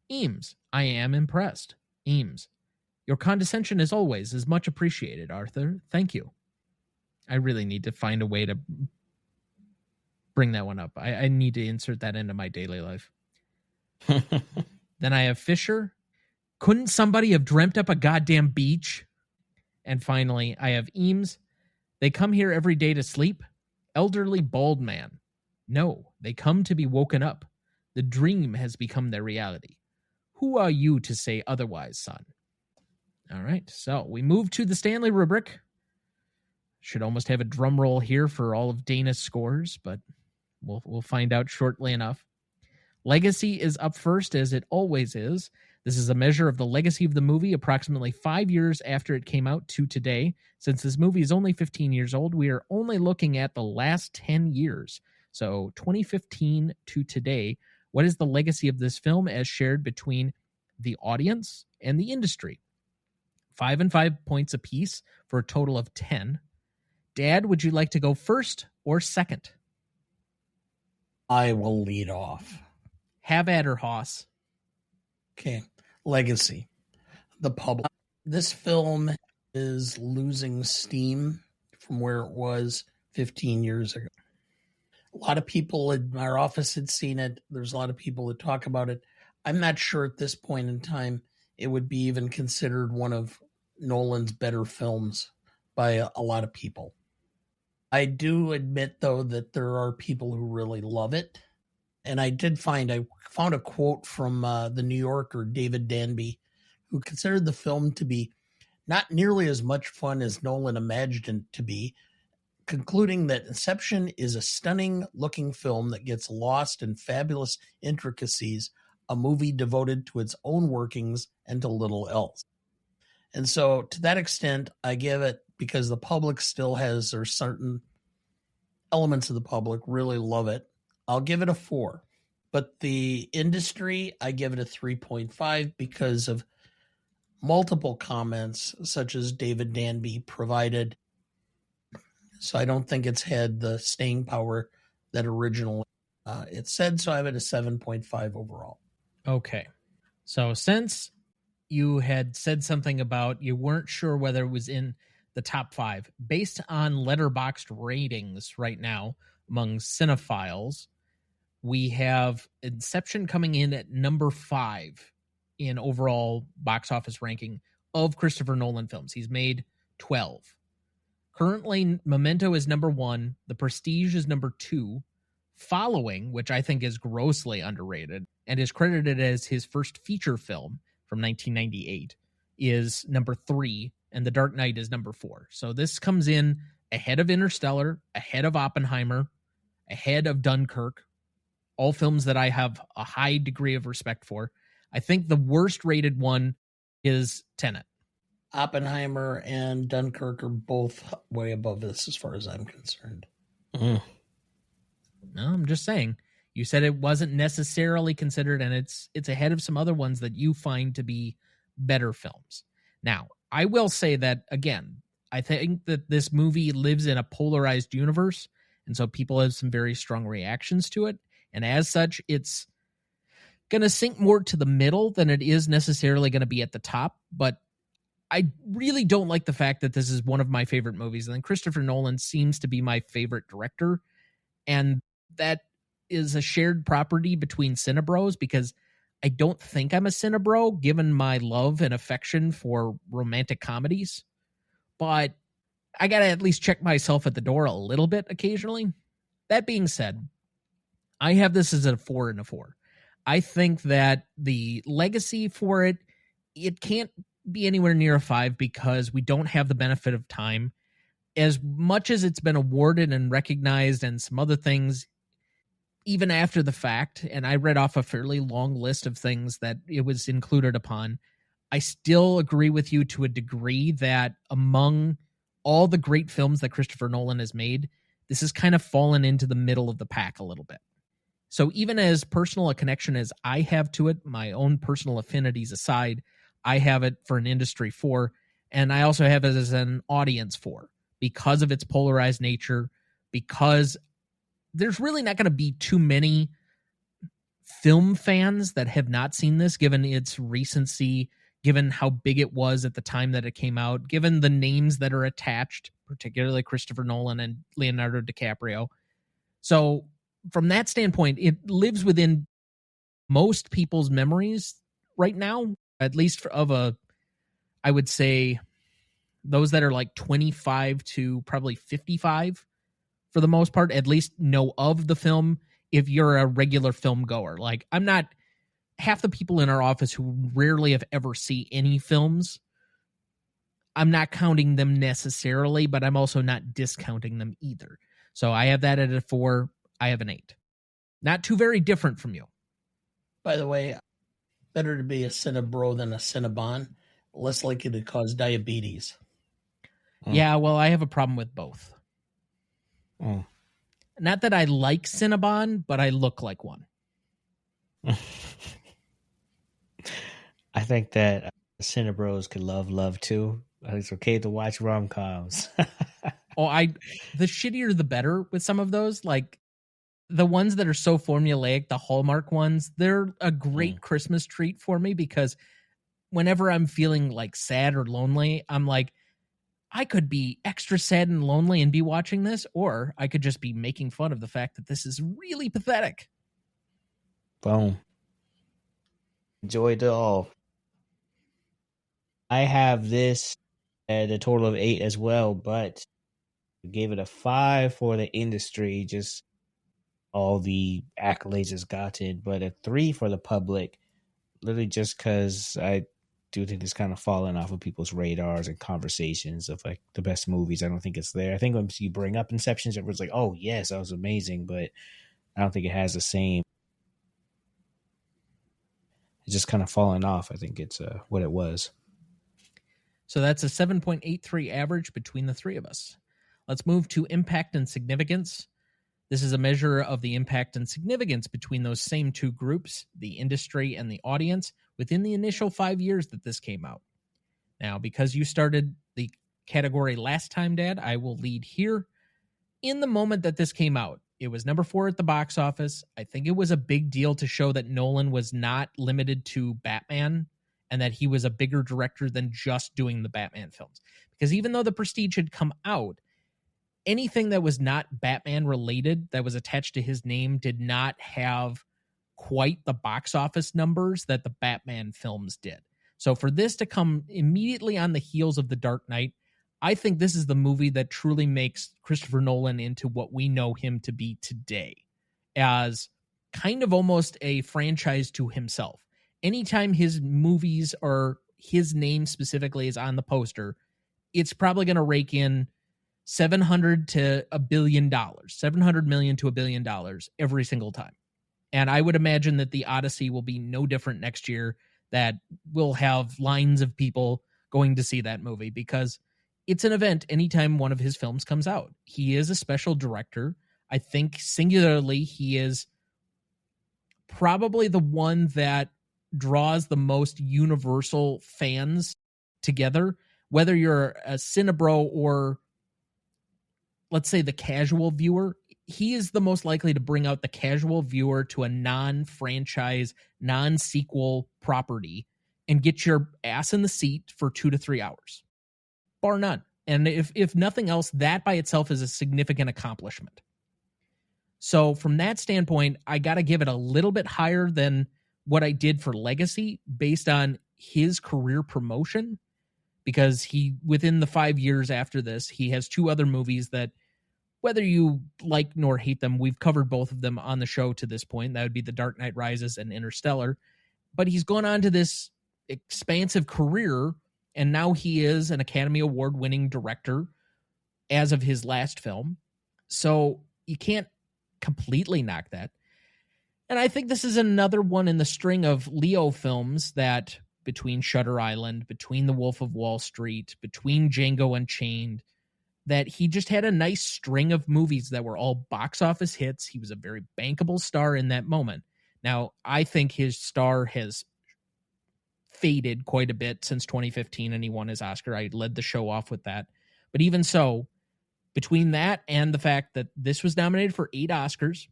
Speaker 1: Eames, I am impressed. Eames, your condescension as always is much appreciated, Arthur. Thank you. I really need to find a way to bring that one up. I need to insert that into my daily life. Then I have Fisher. Couldn't somebody have dreamt up a goddamn beach? And finally, I have Eames. They come here every day to sleep. Elderly bald man. No, they come to be woken up. The dream has become their reality. Who are you to say otherwise, son? All right, so we move to the Stanley rubric. Should almost have a drum roll here for all of Dana's scores, but we'll find out shortly enough. Legacy is up first, as it always is. This is a measure of the legacy of the movie approximately 5 years after it came out to today. Since this movie is only 15 years old, we are only looking at the last 10 years. So 2015 to today, what is the legacy of this film as shared between the audience and the industry? 5 and 5 points apiece for a total of 10. Dad, would you like to go first or second?
Speaker 2: I will lead off.
Speaker 1: Have at her, Hoss.
Speaker 2: Okay. Legacy. The public. This film is losing steam from where it was 15 years ago. A lot of people in our office had seen it. There's a lot of people that talk about it. I'm not sure at this point in time it would be even considered one of Nolan's better films by a lot of people. I do admit, though, that there are people who really love it. And I found a quote from the New Yorker, David Danby, who considered the film to be not nearly as much fun as Nolan imagined it to be, concluding that Inception is a stunning-looking film that gets lost in fabulous intricacies, a movie devoted to its own workings and to little else. And so, to that extent, I give it, because the public still has, or certain elements of the public really love it, I'll give it a 4. But the industry, I give it a 3.5 because of multiple comments, such as David Danby provided. So I don't think it's had the staying power that originally it said. So I have it a 7.5 overall.
Speaker 1: Okay. So since you had said something about you weren't sure whether it was in the top 5, based on Letterboxd ratings right now among cinephiles, we have Inception coming in at number 5 in overall box office ranking of Christopher Nolan films. He's made 12. Currently, Memento is number 1. The Prestige is number 2. Following, which I think is grossly underrated and is credited as his first feature film from 1998, is number 3, and The Dark Knight is number 4. So this comes in ahead of Interstellar, ahead of Oppenheimer, ahead of Dunkirk, all films that I have a high degree of respect for. I think the worst rated one is Tenet.
Speaker 2: Oppenheimer and Dunkirk are both way above this as far as I'm concerned.
Speaker 1: No, I'm just saying. You said it wasn't necessarily considered, and it's ahead of some other ones that you find to be better films. Now, I will say that, again, I think that this movie lives in a polarized universe, and so people have some very strong reactions to it. And as such, it's going to sink more to the middle than it is necessarily going to be at the top. But I really don't like the fact that this is one of my favorite movies. And then Christopher Nolan seems to be my favorite director. And that is a shared property between Cinebros, because I don't think I'm a Cinebro given my love and affection for romantic comedies. But I got to at least check myself at the door a little bit occasionally. That being said, I have this as a 4 and a 4. I think that the legacy for it can't be anywhere near a 5 because we don't have the benefit of time. As much as it's been awarded and recognized and some other things, even after the fact, and I read off a fairly long list of things that it was included upon, I still agree with you to a degree that among all the great films that Christopher Nolan has made, this has kind of fallen into the middle of the pack a little bit. So even as personal a connection as I have to it, my own personal affinities aside, I have it for an industry 4, and I also have it as an audience 4 because of its polarized nature, because there's really not going to be too many film fans that have not seen this, given its recency, given how big it was at the time that it came out, given the names that are attached, particularly Christopher Nolan and Leonardo DiCaprio. So from that standpoint, it lives within most people's memories right now, at least I would say those that are like 25 to probably 55 for the most part, at least know of the film if you're a regular film goer. Like, I'm not half the people in our office who rarely have ever seen any films. I'm not counting them necessarily, but I'm also not discounting them either. So I have that at a 4. I have an 8. Not too very different from you.
Speaker 2: By the way, better to be a Cinebro than a Cinnabon. Less likely to cause diabetes.
Speaker 1: Yeah, well, I have a problem with both. Not that I like Cinnabon, but I look like one.
Speaker 3: I think that Cinebros could love too. It's okay to watch rom-coms.
Speaker 1: The shittier the better with some of those. Like the ones that are so formulaic, the Hallmark ones, they're a great Christmas treat for me because whenever I'm feeling like sad or lonely, I'm like, I could be extra sad and lonely and be watching this, or I could just be making fun of the fact that this is really pathetic.
Speaker 3: Boom. Enjoyed it all. I have this at a total of 8 as well, but I gave it a 5 for the industry, just all the accolades it's gotten, but a 3 for the public, literally just because I do think it's kind of fallen off of people's radars and conversations of like the best movies. I don't think it's there. I think when you bring up Inception, everyone's like, oh yes, that was amazing, but I don't think it has the same. It's just kind of fallen off. I think it's what it was.
Speaker 1: So that's a 7.83 average between the three of us. Let's move to impact and significance. This is a measure of the impact and significance between those same two groups, the industry and the audience, within the initial 5 years that this came out. Now, because you started the category last time, Dad, I will lead here. In the moment that this came out, It was number 4 at the box office. I think it was a big deal to show that Nolan was not limited to Batman and that he was a bigger director than just doing the Batman films. Because even though The Prestige had come out, anything that was not Batman related that was attached to his name did not have quite the box office numbers that the Batman films did. So for this to come immediately on the heels of The Dark Knight, I think this is the movie that truly makes Christopher Nolan into what we know him to be today, as kind of almost a franchise to himself. Anytime his movies or his name specifically is on the poster, it's probably going to rake in $700 to $1 billion, $700 million to $1 billion every single time. And I would imagine that the Odyssey will be no different next year, that we'll have lines of people going to see that movie because it's an event anytime one of his films comes out. He is a special director. I think singularly, he is probably the one that draws the most universal fans together, whether you're a Cinebro or, let's say, the casual viewer. He is the most likely to bring out the casual viewer to a non-franchise, non-sequel property and get your ass in the seat for 2 to 3 hours. Bar none. And if nothing else, that by itself is a significant accomplishment. So from that standpoint, I got to give it a little bit higher than what I did for Legacy based on his career promotion, because he, within the 5 years after this, he has 2 other movies that, whether you like nor hate them, we've covered both of them on the show to this point. That would be The Dark Knight Rises and Interstellar. But he's gone on to this expansive career, and now he is an Academy Award-winning director as of his last film. So you can't completely knock that. And I think this is another one in the string of Leo films that, between Shutter Island, between The Wolf of Wall Street, between Django Unchained, that he just had a nice string of movies that were all box office hits. He was a very bankable star in that moment. Now, I think his star has faded quite a bit since 2015 and he won his Oscar. I led the show off with that. But even so, between that and the fact that this was nominated for 8 Oscars,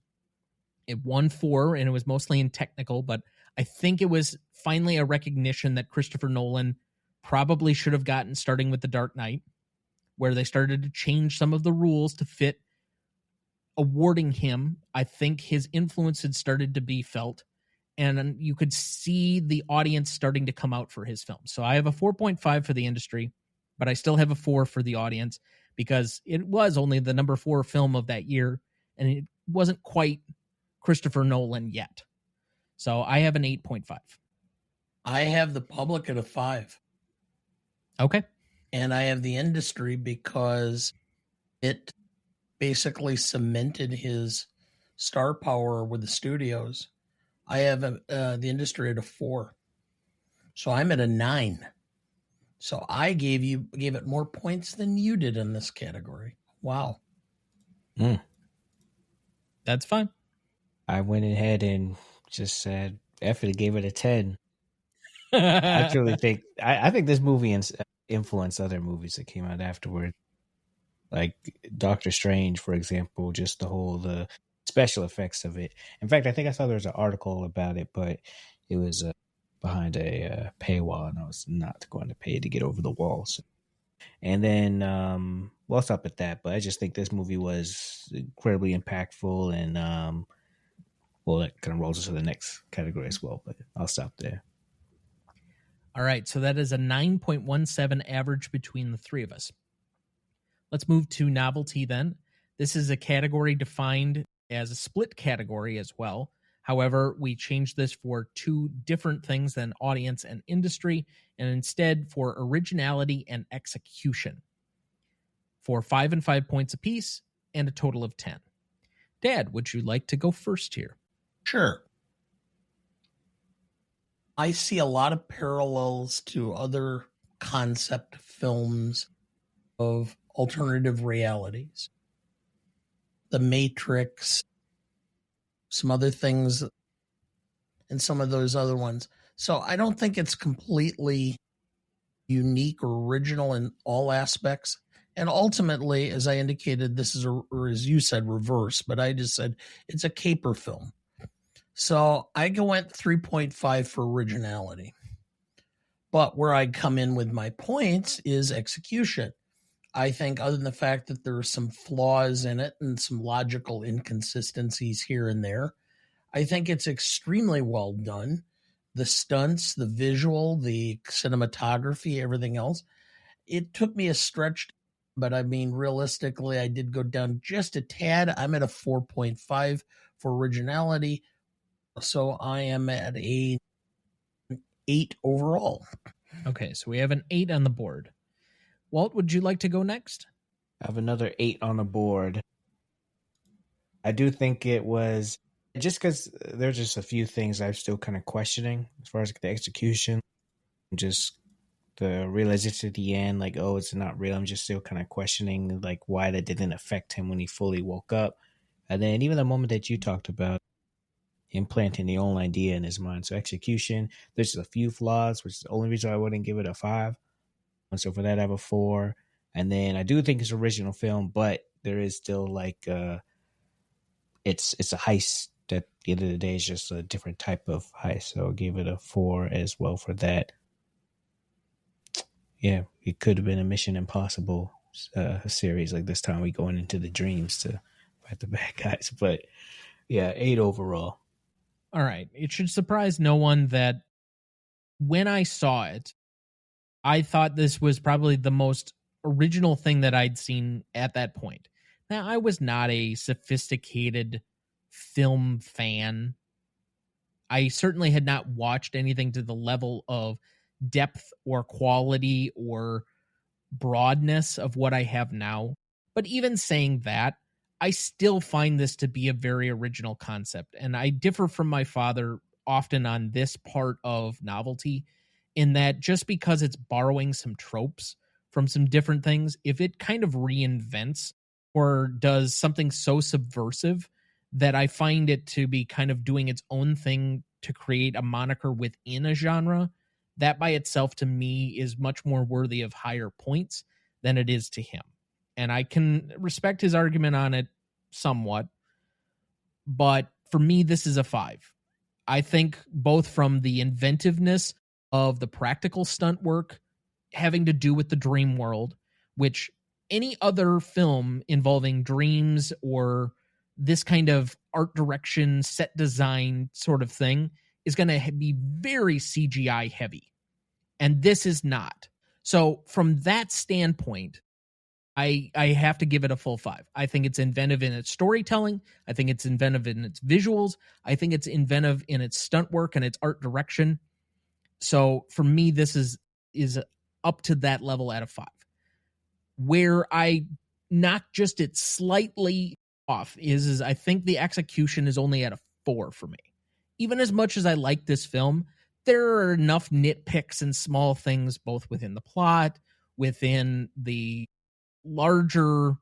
Speaker 1: it won 4, and it was mostly in technical, but I think it was finally a recognition that Christopher Nolan probably should have gotten, starting with The Dark Knight, where they started to change some of the rules to fit awarding him. I think his influence had started to be felt, and you could see the audience starting to come out for his film. So I have a 4.5 for the industry, but I still have a 4 for the audience because it was only the number 4 film of that year, and it wasn't quite Christopher Nolan yet. So I have an 8.5.
Speaker 2: I have the public at a 5.
Speaker 1: Okay.
Speaker 2: And I have the industry because it basically cemented his star power with the studios. I have the industry at a 4. So I'm at a 9. So I gave it more points than you did in this category. Wow.
Speaker 1: That's fine.
Speaker 3: I went ahead and just said, after gave it a 10. I truly think, I think this movie influenced other movies that came out afterward. Like Doctor Strange, for example, just the special effects of it. In fact, I think I saw there was an article about it, but it was behind a paywall, and I was not going to pay to get over the walls. And then, we'll stop at that. But I just think this movie was incredibly impactful, and well, that kind of rolls into the next category as well. But I'll stop there.
Speaker 1: All right, so that is a 9.17 average between the 3 of us. Let's move to novelty then. This is a category defined as a split category as well. However, we changed this for 2 different things than audience and industry, and instead for originality and execution, for 5 and 5 points apiece and a total of 10. Dad, would you like to go first here?
Speaker 2: Sure. I see a lot of parallels to other concept films of alternative realities. The Matrix, some other things, and some of those other ones. So I don't think it's completely unique or original in all aspects. And ultimately, as I indicated, this is, or as you said, reverse, but I just said it's a caper film. So I went 3.5 for originality. But where I come in with my points is execution. I think, other than the fact that there are some flaws in it and some logical inconsistencies here and there, I think it's extremely well done. The stunts, the visual, the cinematography, everything else. It took me a stretch, but I mean, realistically, I did go down just a tad. I'm at a 4.5 for originality. So I am at a 8 overall.
Speaker 1: Okay, so we have an 8 on the board. Walt, would you like to go next?
Speaker 3: I have another 8 on the board. I do think it was just because there's just a few things I'm still kind of questioning as far as the execution, just the realization at the end, like, oh, it's not real. I'm just still kind of questioning like why that didn't affect him when he fully woke up. And then even the moment that you talked about, implanting the own idea in his mind. So execution, there's just a few flaws, which is the only reason I wouldn't give it a 5. And so for that, I have a 4. And then I do think it's an original film, but there is still like it's a heist that at the end of the day is just a different type of heist. So I'll give it a 4 as well for that. Yeah, it could have been a Mission Impossible series. Like this time we going into the dreams to fight the bad guys. But yeah, 8 overall.
Speaker 1: All right. It should surprise no one that when I saw it, I thought this was probably the most original thing that I'd seen at that point. Now, I was not a sophisticated film fan. I certainly had not watched anything to the level of depth or quality or broadness of what I have now. But even saying that, I still find this to be a very original concept. And I differ from my father often on this part of Novelty, in that just because it's borrowing some tropes from some different things, if it kind of reinvents or does something so subversive that I find it to be kind of doing its own thing to create a moniker within a genre, that by itself to me is much more worthy of higher points than it is to him. And I can respect his argument on it somewhat, but for me, this is a 5. I think both from the inventiveness of the practical stunt work having to do with the dream world, which any other film involving dreams or this kind of art direction, set design sort of thing is going to be very CGI heavy. And this is not. So from that standpoint, I have to give it a full 5. I think it's inventive in its storytelling. I think it's inventive in its visuals. I think it's inventive in its stunt work and its art direction. So for me, this is up to that level at a 5. Where I knock just it slightly off is I think the execution is only at a 4 for me. Even as much as I like this film, there are enough nitpicks and small things both within the plot, within the larger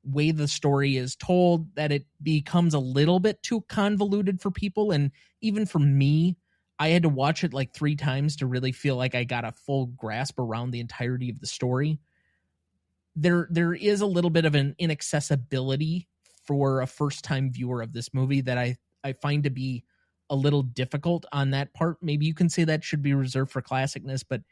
Speaker 1: way the story is told, that it becomes a little bit too convoluted for people. And even for me, I had to watch it like 3 times to really feel like I got a full grasp around the entirety of the story. There is a little bit of an inaccessibility for a first-time viewer of this movie that I find to be a little difficult on that part. Maybe you can say that should be reserved for classicness, but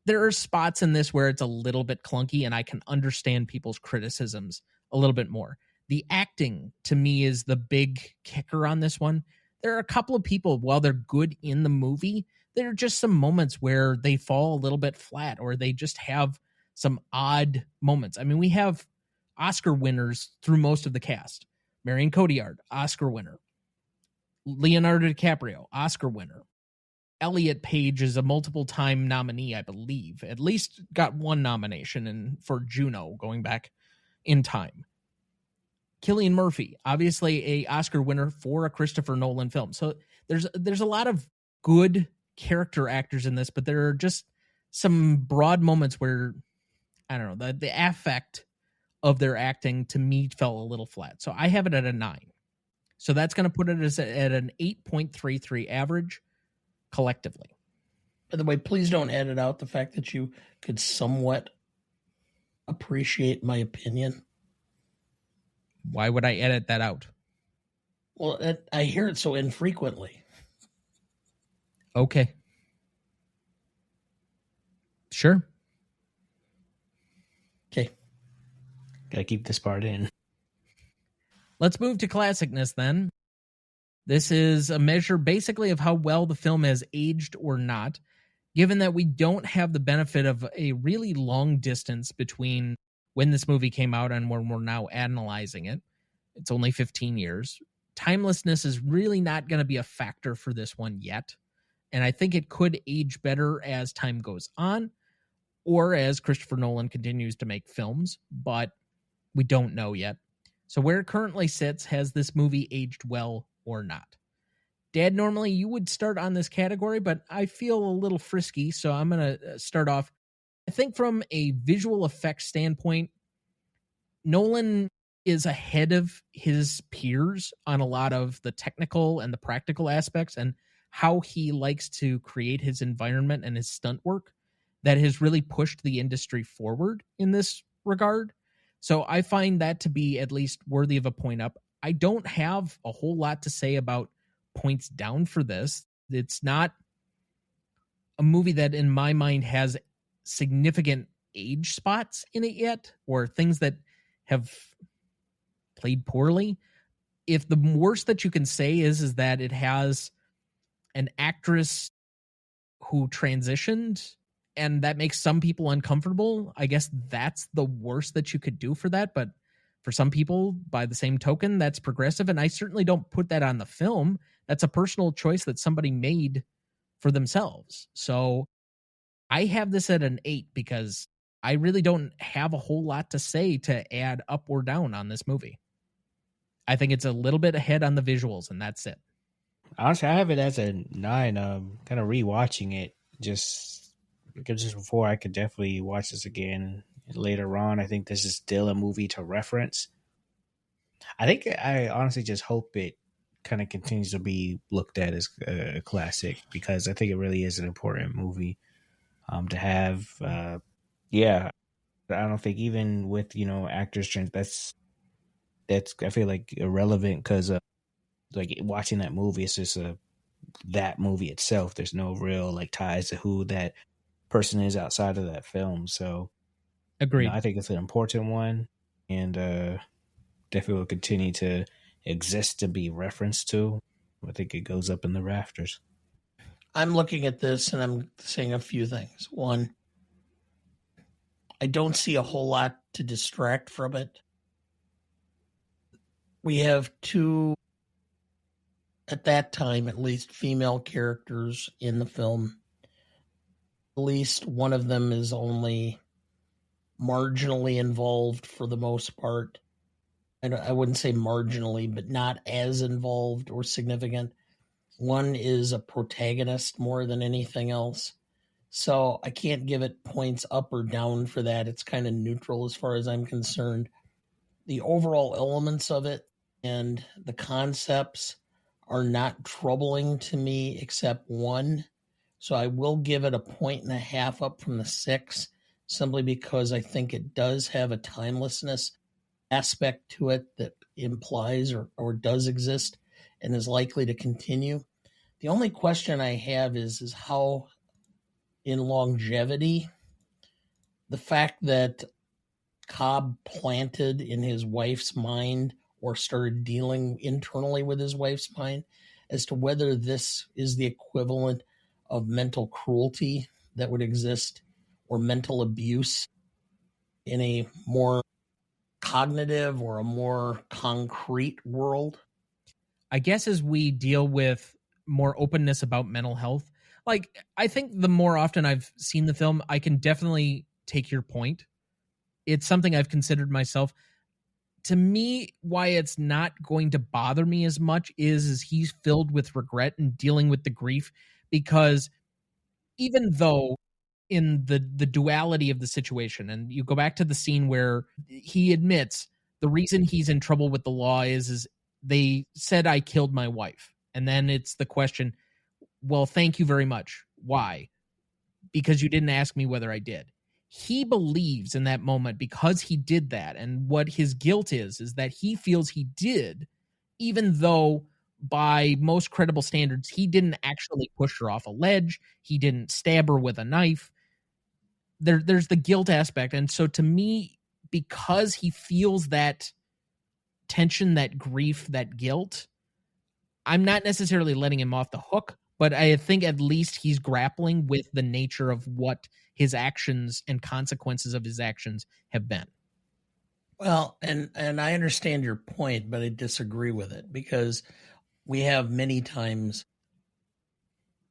Speaker 1: there are spots in this where it's a little bit clunky, and I can understand people's criticisms a little bit more. The acting, to me, is the big kicker on this one. There are a couple of people, while they're good in the movie, there are just some moments where they fall a little bit flat, or they just have some odd moments. I mean, we have Oscar winners through most of the cast. Marion Cotillard, Oscar winner. Leonardo DiCaprio, Oscar winner. Elliot Page is a multiple-time nominee, I believe. At least got one nomination for Juno, going back in time. Cillian Murphy, obviously a Oscar winner for a Christopher Nolan film. So there's a lot of good character actors in this, but there are just some broad moments where, I don't know, the affect of their acting to me fell a little flat. So I have it at a 9. So that's going to put it at an 8.33 average collectively.
Speaker 2: By the way, please don't edit out the fact that you could somewhat appreciate my opinion.
Speaker 1: Why would I edit that out?
Speaker 2: Well, I hear it so infrequently.
Speaker 1: Okay. Sure.
Speaker 2: Okay.
Speaker 3: Gotta keep this part in.
Speaker 1: Let's move to classicness then. This is a measure basically of how well the film has aged or not, given that we don't have the benefit of a really long distance between when this movie came out and when we're now analyzing it. It's only 15 years. Timelessness is really not going to be a factor for this one yet. And I think it could age better as time goes on or as Christopher Nolan continues to make films, but we don't know yet. So where it currently sits, has this movie aged well or not? Dad, normally you would start on this category, but I feel a little frisky, so I'm going to start off. I think from a visual effects standpoint, Nolan is ahead of his peers on a lot of the technical and the practical aspects and how he likes to create his environment and his stunt work that has really pushed the industry forward in this regard. So I find that to be at least worthy of a point up. I don't have a whole lot to say about points down for this. It's not a movie that in my mind has significant age spots in it yet, or things that have played poorly. If the worst that you can say is that it has an actress who transitioned and that makes some people uncomfortable, I guess that's the worst that you could do for that. But for some people, by the same token, that's progressive. And I certainly don't put that on the film. That's a personal choice that somebody made for themselves. So I have this at an 8 because I really don't have a whole lot to say to add up or down on this movie. I think it's a little bit ahead on the visuals, and that's it.
Speaker 3: Honestly, I have it as a 9. Kind of rewatching it just before. I could definitely watch this again later on. I think this is still a movie to reference. I honestly just hope it kind of continues to be looked at as a classic, because I think it really is an important movie to have. Yeah, I don't think even with actors trends, that's I feel like irrelevant, because like watching that movie, it's just that movie itself. There's no real like ties to who that person is outside of that film. So
Speaker 1: Agreed.
Speaker 3: I think it's an important one, and definitely will continue to exist to be referenced to. I think it goes up in the rafters.
Speaker 2: I'm looking at this and I'm saying a few things. One, I don't see a whole lot to distract from it. We have 2, at that time at least, female characters in the film. At least one of them is only marginally involved for the most part. I wouldn't say marginally, but not as involved or significant. One is a protagonist more than anything else. So I can't give it points up or down for that. It's kind of neutral as far as I'm concerned. The overall elements of it and the concepts are not troubling to me except one. So I will give it a 1.5 up from the 6, simply because I think it does have a timelessness aspect to it that implies or does exist and is likely to continue. The only question I have is how, in longevity, the fact that Cobb planted in his wife's mind or started dealing internally with his wife's mind as to whether this is the equivalent of mental cruelty that would exist or mental abuse in a more cognitive or a more concrete world.
Speaker 1: I guess as we deal with more openness about mental health, like I think the more often I've seen the film, I can definitely take your point. It's something I've considered myself. To me, why it's not going to bother me as much is he's filled with regret and dealing with the grief, because even though in the duality of the situation, and you go back to the scene where he admits the reason he's in trouble with the law is they said I killed my wife. And then it's the question, well, thank you very much. Why? Because you didn't ask me whether I did. he believes in that moment because he did that. And what his guilt is that he feels he did, even though by most credible standards, he didn't actually push her off a ledge. He didn't stab her with a knife. There's the guilt aspect. And so to me, because he feels that tension, that grief, that guilt, I'm not necessarily letting him off the hook, but I think at least he's grappling with the nature of what his actions and consequences of his actions have been.
Speaker 2: Well, and I understand your point, but I disagree with it, because we have many times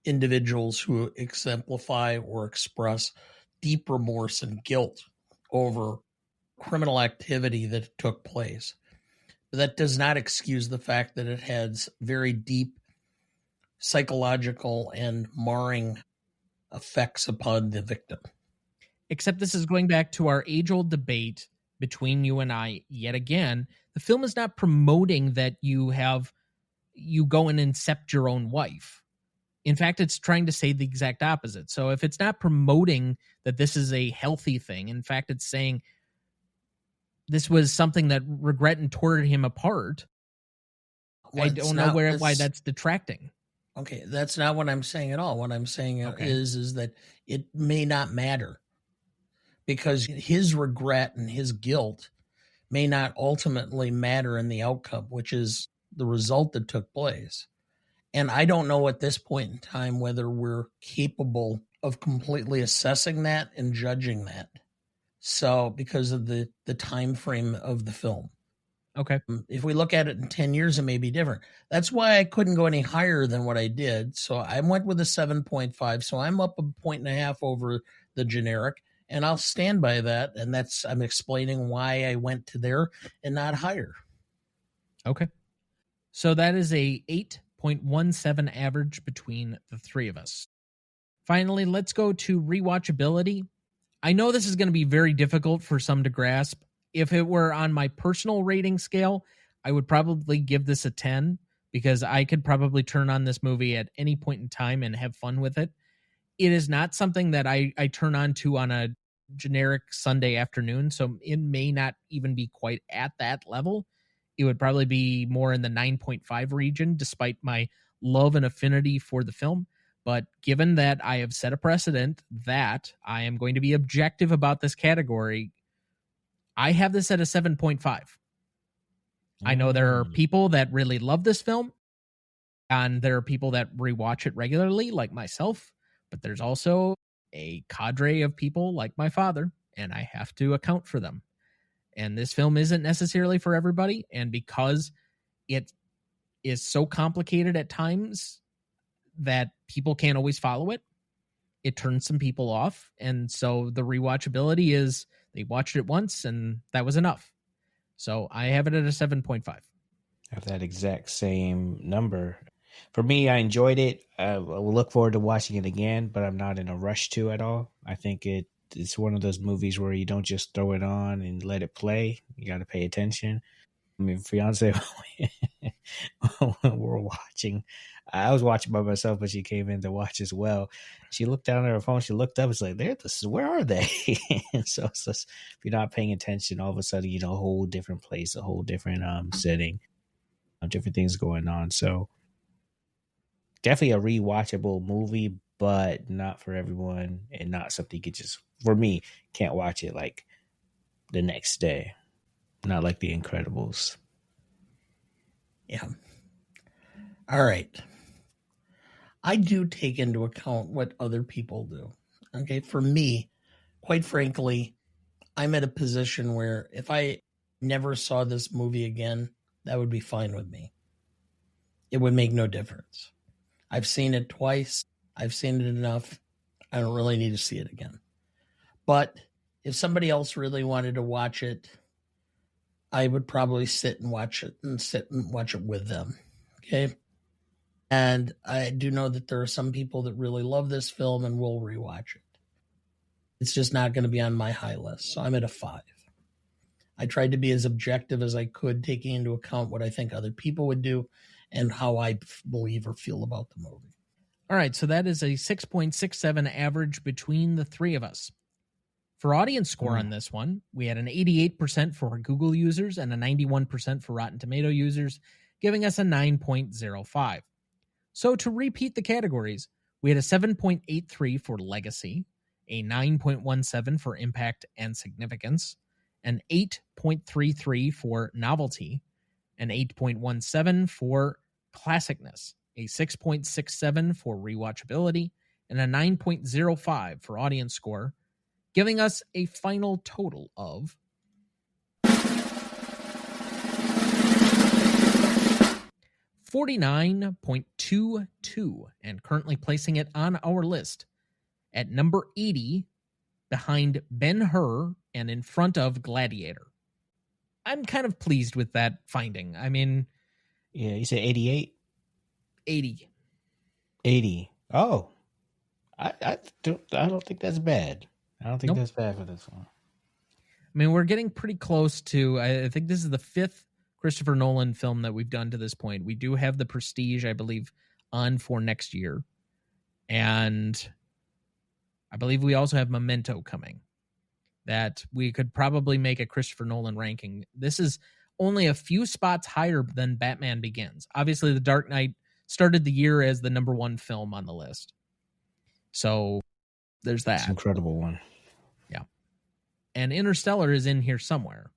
Speaker 2: individuals who exemplify or express deep remorse and guilt over criminal activity that took place. But that does not excuse the fact that it has very deep psychological and marring effects upon the victim.
Speaker 1: Except this is going back to our age-old debate between you and I yet again. The film is not promoting that you go and incept your own wife. In fact, it's trying to say the exact opposite. So if it's not promoting that this is a healthy thing, in fact, it's saying this was something that regret and tore him apart, I don't know why that's detracting.
Speaker 2: Okay, that's not what I'm saying at all. What I'm saying is that it may not matter, because his regret and his guilt may not ultimately matter in the outcome, which is the result that took place. And I don't know at this point in time whether we're capable of completely assessing that and judging that. So, because of the time frame of the film.
Speaker 1: Okay.
Speaker 2: If we look at it in 10 years, it may be different. That's why I couldn't go any higher than what I did. So I went with a 7.5. So I'm up 1.5 points over the generic, and I'll stand by that. And I'm explaining why I went to there and not higher.
Speaker 1: Okay. So that is a 8.17 average between the three of us. Finally, let's go to rewatchability. I know this is going to be very difficult for some to grasp. If it were on my personal rating scale, I would probably give this a 10, because I could probably turn on this movie at any point in time and have fun with it. It is not something that I turn on to on a generic Sunday afternoon, so it may not even be quite at that level. It would probably be more in the 9.5 region, despite my love and affinity for the film. But given that I have set a precedent that I am going to be objective about this category, I have this at a 7.5. I know there are people that really love this film, and there are people that rewatch it regularly, like myself, but there's also a cadre of people like my father, and I have to account for them. And this film isn't necessarily for everybody, and because it is so complicated at times that people can't always follow it, it turns some people off. And so the rewatchability is they watched it once and that was enough. So I have it at a 7.5.
Speaker 3: I have that exact same number. For me, I enjoyed it. I will look forward to watching it again, but I'm not in a rush to at all. I think it's one of those movies where you don't just throw it on and let it play. You got to pay attention. I mean, fiance, when we're watching, I was watching by myself, but she came in to watch as well. She looked down at her phone. She looked up. It's like, where are they? And so it's just, if you're not paying attention, all of a sudden, a whole different place, a whole different setting, different things going on. So definitely a rewatchable movie, but not for everyone, and not something you could just, for me, can't watch it like the next day. Not like The Incredibles.
Speaker 2: Yeah. All right. I do take into account what other people do. Okay. For me, quite frankly, I'm at a position where if I never saw this movie again, that would be fine with me. It would make no difference. I've seen it twice. I've seen it enough. I don't really need to see it again. But if somebody else really wanted to watch it, I would probably sit and watch it with them. Okay. And I do know that there are some people that really love this film and will rewatch it. It's just not going to be on my high list. So I'm at a 5. I tried to be as objective as I could, taking into account what I think other people would do and how I believe or feel about the movie.
Speaker 1: All right. So that is a 6.67 average between the three of us. For audience score on this one, we had an 88% for Google users and a 91% for Rotten Tomato users, giving us a 9.05. So to repeat the categories, we had a 7.83 for legacy, a 9.17 for impact and significance, an 8.33 for novelty, an 8.17 for classicness, a 6.67 for rewatchability, and a 9.05 for audience score, giving us a final total of 49.22, and currently placing it on our list at number 80 behind Ben-Hur and in front of Gladiator. I'm kind of pleased with that finding. I mean,
Speaker 3: yeah, you said 88?
Speaker 1: 80.
Speaker 3: 80. Oh, I don't think that's bad. I don't think that's bad for this one.
Speaker 1: I mean, we're getting pretty close to, I think this is the 5th Christopher Nolan film that we've done to this point. We do have The Prestige, I believe, on for next year. And I believe we also have Memento coming that we could probably make a Christopher Nolan ranking. This is only a few spots higher than Batman Begins. Obviously, The Dark Knight started the year as the number 1 film on the list. So there's that.
Speaker 3: It's an incredible one.
Speaker 1: Yeah. And Interstellar is in here somewhere.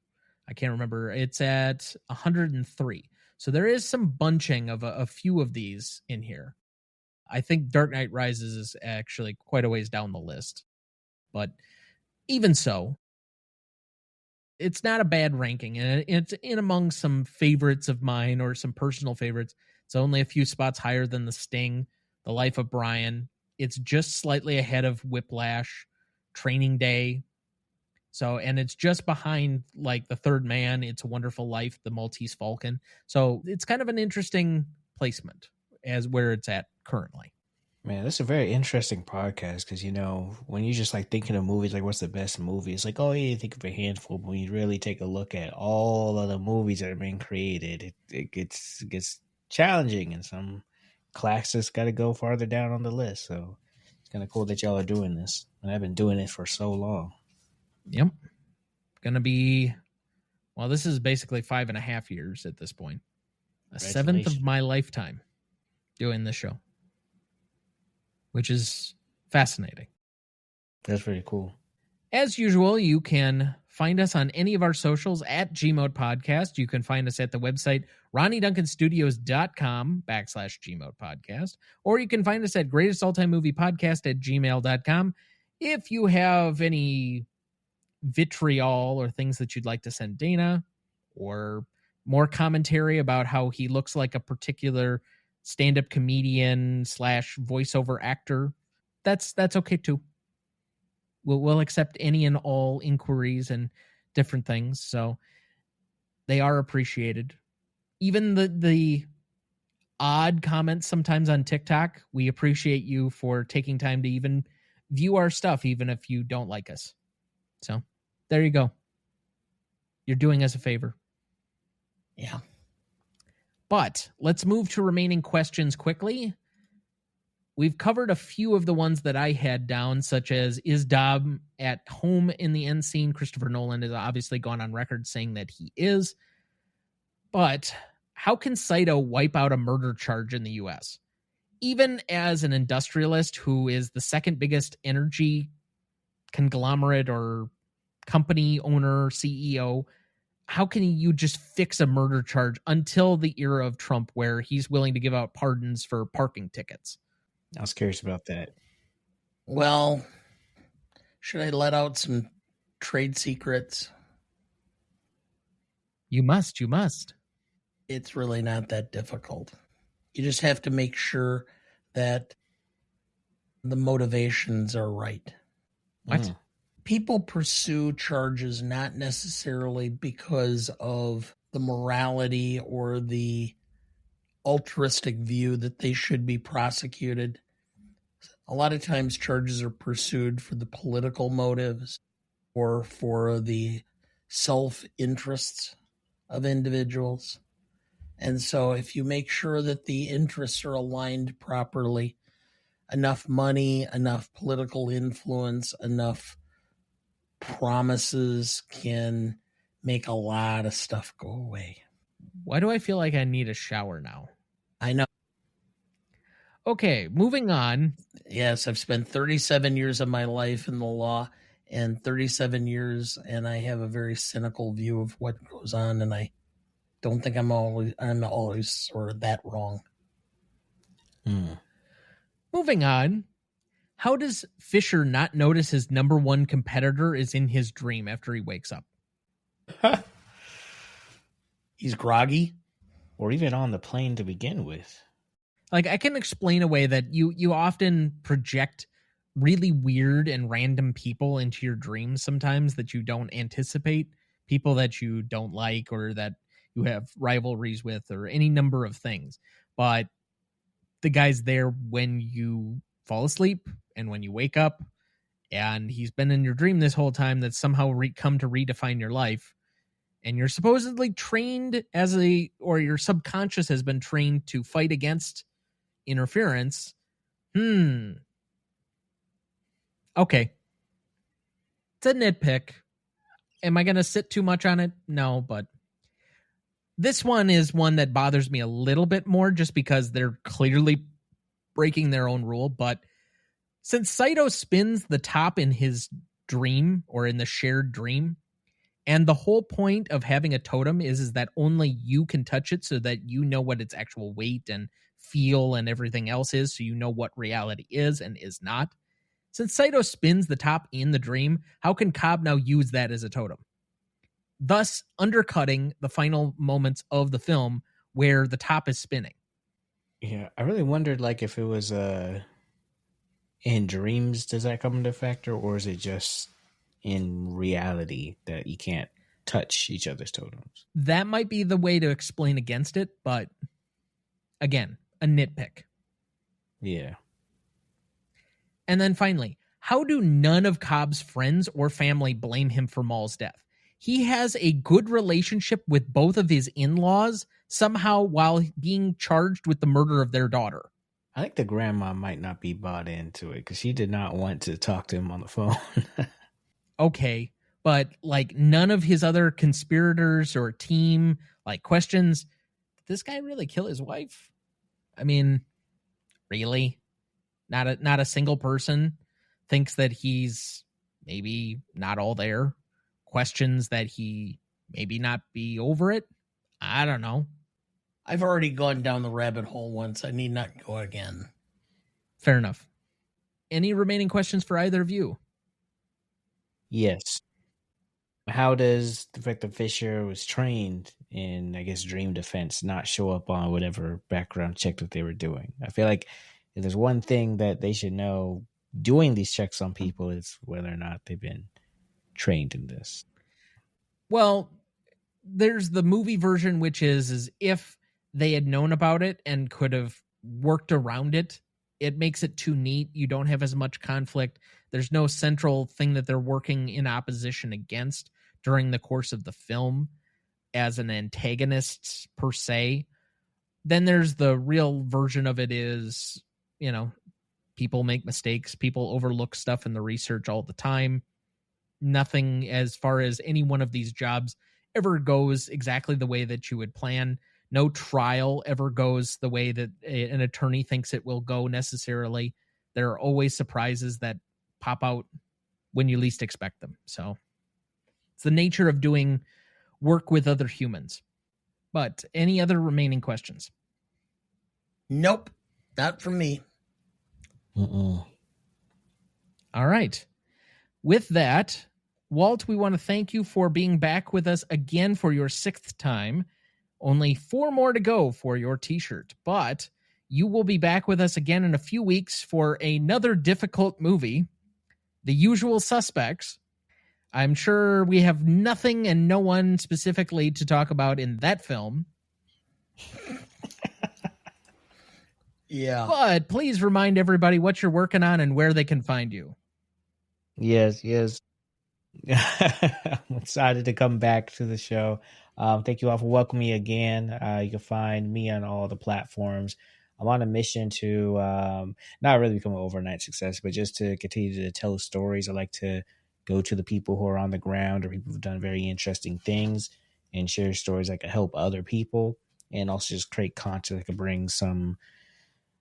Speaker 1: I can't remember. It's at 103. So there is some bunching of a few of these in here. I think Dark Knight Rises is actually quite a ways down the list. But even so, it's not a bad ranking. And it's in among some favorites of mine or some personal favorites. It's only a few spots higher than The Sting, The Life of Brian. It's just slightly ahead of Whiplash, Training Day. So, and it's just behind like The Third Man, It's a Wonderful Life, The Maltese Falcon. So it's kind of an interesting placement as where it's at currently.
Speaker 3: Man, that's a very interesting podcast because, you know, when you just like thinking of movies, like what's the best movie? It's like, oh, yeah, you think of a handful, but when you really take a look at all of the movies that are being created, it gets challenging, and some classics got to go farther down on the list. So it's kind of cool that y'all are doing this. And I've been doing it for so long.
Speaker 1: Yep. Gonna be, well, this is basically 5.5 years at this point. A 7th of my lifetime doing this show, which is fascinating.
Speaker 3: That's pretty cool.
Speaker 1: As usual, you can find us on any of our socials at Gmode Podcast. You can find us at the website RonnieDuncanStudios.com/Gmode Podcast, or you can find us at greatestalltimemoviepodcast@gmail.com. If you have any vitriol or things that you'd like to send Dana, or more commentary about how he looks like a particular stand-up comedian / voiceover actor, that's okay too. We'll accept any and all inquiries and different things, so they are appreciated. Even the odd comments sometimes on TikTok, we appreciate you for taking time to even view our stuff, even if you don't like us. So there you go. You're doing us a favor.
Speaker 2: Yeah.
Speaker 1: But let's move to remaining questions quickly. We've covered a few of the ones that I had down, such as, is Dobb at home in the end scene? Christopher Nolan has obviously gone on record saying that he is. But how can Saito wipe out a murder charge in the U.S.? Even as an industrialist who is the second biggest energy conglomerate or company owner, CEO, how can you just fix a murder charge until the era of Trump where he's willing to give out pardons for parking tickets?
Speaker 3: I was curious about that.
Speaker 2: Well, should I let out some trade secrets?
Speaker 1: You must.
Speaker 2: It's really not that difficult. You just have to make sure that the motivations are right.
Speaker 1: What?
Speaker 2: People pursue charges not necessarily because of the morality or the altruistic view that they should be prosecuted. A lot of times charges are pursued for the political motives or for the self-interests of individuals. And so if you make sure that the interests are aligned properly, enough money, enough political influence, enough promises can make a lot of stuff go away.
Speaker 1: Why do I feel like I need a shower now?
Speaker 2: I know.
Speaker 1: Okay, moving on.
Speaker 2: Yes, I've spent 37 years of my life in the law and 37 years, and I have a very cynical view of what goes on, and I don't think I'm always sort of that wrong.
Speaker 1: Moving on. How does Fisher not notice his number one competitor is in his dream after he wakes up?
Speaker 2: He's groggy.
Speaker 3: Or even on the plane to begin with.
Speaker 1: Like, I can explain away that you often project really weird and random people into your dreams sometimes that you don't anticipate, people that you don't like or that you have rivalries with or any number of things. But the guy's there when you fall asleep and when you wake up, and he's been in your dream this whole time. That's somehow come to redefine your life. And you're supposedly trained or your subconscious has been trained to fight against interference. Okay. It's a nitpick. Am I going to sit too much on it? No, but this one is one that bothers me a little bit more just because they're clearly breaking their own rule. But since Saito spins the top in his dream or in the shared dream, and the whole point of having a totem is that only you can touch it so that you know what its actual weight and feel and everything else is, so you know what reality is and is not. Since Saito spins the top in the dream, how can Cobb now use that as a totem? Thus undercutting the final moments of the film where the top is spinning.
Speaker 3: Yeah, I really wondered if it was in dreams, does that come into factor, or is it just in reality that you can't touch each other's totems?
Speaker 1: That might be the way to explain against it, but again, a nitpick.
Speaker 3: Yeah.
Speaker 1: And then finally, how do none of Cobb's friends or family blame him for Maul's death? He has a good relationship with both of his in-laws somehow while being charged with the murder of their daughter.
Speaker 3: I think the grandma might not be bought into it because she did not want to talk to him on the phone.
Speaker 1: Okay, but none of his other conspirators or team questions, did this guy really kill his wife? I mean, really? Not a single person thinks that he's maybe not all there, questions that he maybe not be over it. I don't know.
Speaker 2: I've already gone down the rabbit hole once. I need not go again.
Speaker 1: Fair enough. Any remaining questions for either of you?
Speaker 3: Yes. How does the fact that Fisher was trained in, I guess, dream defense not show up on whatever background check that they were doing? I feel like if there's one thing that they should know doing these checks on people is whether or not they've been trained in this.
Speaker 1: Well, there's the movie version, which is if they had known about it and could have worked around it, it makes it too neat. You don't have as much conflict. There's no central thing that they're working in opposition against during the course of the film as an antagonist per se. Then there's the real version of it is, people make mistakes. People overlook stuff in the research all the time. Nothing as far as any one of these jobs ever goes exactly the way that you would plan. No trial ever goes the way that an attorney thinks it will go necessarily. There are always surprises that pop out when you least expect them. So it's the nature of doing work with other humans. But any other remaining questions?
Speaker 2: Nope, not from me.
Speaker 3: Mm-mm.
Speaker 1: All right. With that, Walt, we want to thank you for being back with us again for your 6th time. Only 4 more to go for your t-shirt, but you will be back with us again in a few weeks for another difficult movie, The Usual Suspects. I'm sure we have nothing and no one specifically to talk about in that film.
Speaker 2: Yeah.
Speaker 1: But please remind everybody what you're working on and where they can find you.
Speaker 3: Yes. I'm excited to come back to the show. Thank you all for welcoming me again. You can find me on all the platforms. I'm on a mission to not really become an overnight success, but just to continue to tell stories. I like to go to the people who are on the ground or people who've done very interesting things and share stories that can help other people, and also just create content that can bring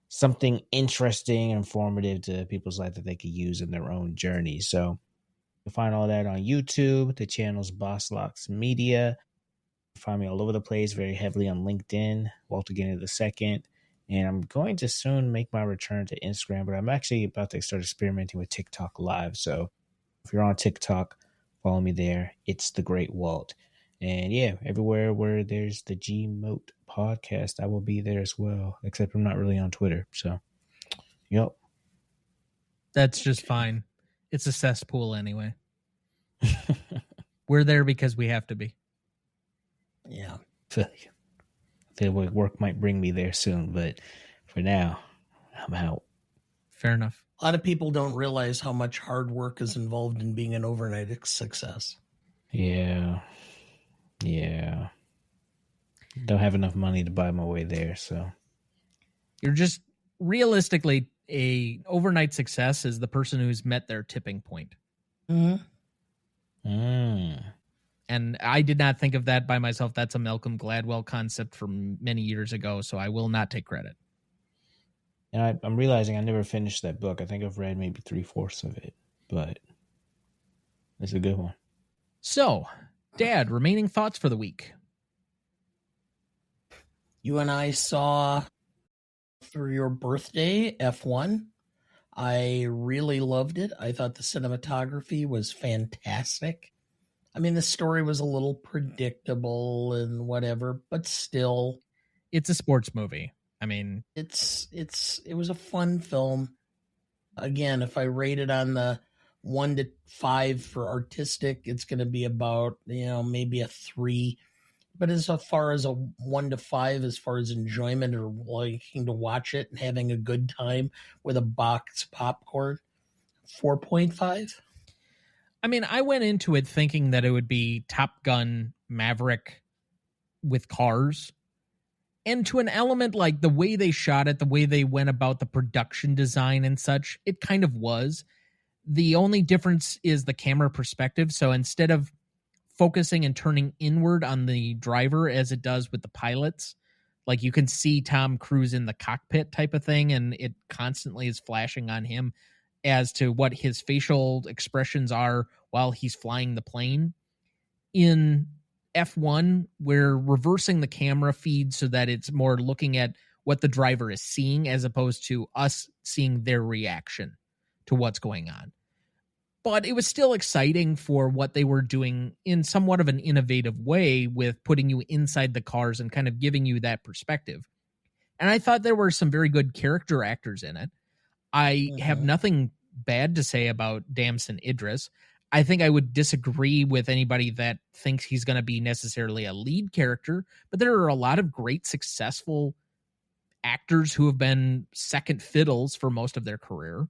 Speaker 3: something interesting, informative to people's life that they could use in their own journey. So you'll find all that on YouTube. The channel's Boss Locks Media. Find me all over the place, very heavily on LinkedIn, Walt again the second. And I'm going to soon make my return to Instagram, but I'm actually about to start experimenting with TikTok Live. So if you're on TikTok, follow me there. It's the Great Walt. And yeah, everywhere where there's the G-Mote podcast, I will be there as well, except I'm not really on Twitter. So, yep.
Speaker 1: That's just fine. It's a cesspool anyway. We're there because we have to be.
Speaker 2: Yeah.
Speaker 3: I feel like work might bring me there soon, but for now, I'm out.
Speaker 1: Fair enough.
Speaker 2: A lot of people don't realize how much hard work is involved in being an overnight success.
Speaker 3: Yeah. Don't have enough money to buy my way there, so.
Speaker 1: You're just realistically a overnight success is the person who's met their tipping point.
Speaker 3: Mm-hmm.
Speaker 1: And I did not think of that by myself. That's a Malcolm Gladwell concept from many years ago, so I will not take credit.
Speaker 3: And I'm realizing I never finished that book. I think I've read maybe 3/4 of it, but it's a good one.
Speaker 1: So, Dad, remaining thoughts for the week.
Speaker 2: You and I saw for your birthday F1. I really loved it. I thought the cinematography was fantastic. I mean, the story was a little predictable and whatever, but still,
Speaker 1: it's a sports movie. I mean,
Speaker 2: it was a fun film. Again, if I rate it on the 1 to 5 for artistic, it's going to be about, maybe a 3. But as far as a 1 to 5, as far as enjoyment or liking to watch it and having a good time with a box popcorn, 4.5.
Speaker 1: I mean, I went into it thinking that it would be Top Gun Maverick with cars. And to an element, like the way they shot it, the way they went about the production design and such, it kind of was. The only difference is the camera perspective. So instead of focusing and turning inward on the driver as it does with the pilots, like you can see Tom Cruise in the cockpit type of thing, and it constantly is flashing on him as to what his facial expressions are while he's flying the plane. In F1, we're reversing the camera feed so that it's more looking at what the driver is seeing as opposed to us seeing their reaction to what's going on. But it was still exciting for what they were doing in somewhat of an innovative way with putting you inside the cars and kind of giving you that perspective. And I thought there were some very good character actors in it. I have nothing bad to say about Damson Idris. I think I would disagree with anybody that thinks he's going to be necessarily a lead character, but there are a lot of great, successful actors who have been second fiddles for most of their career.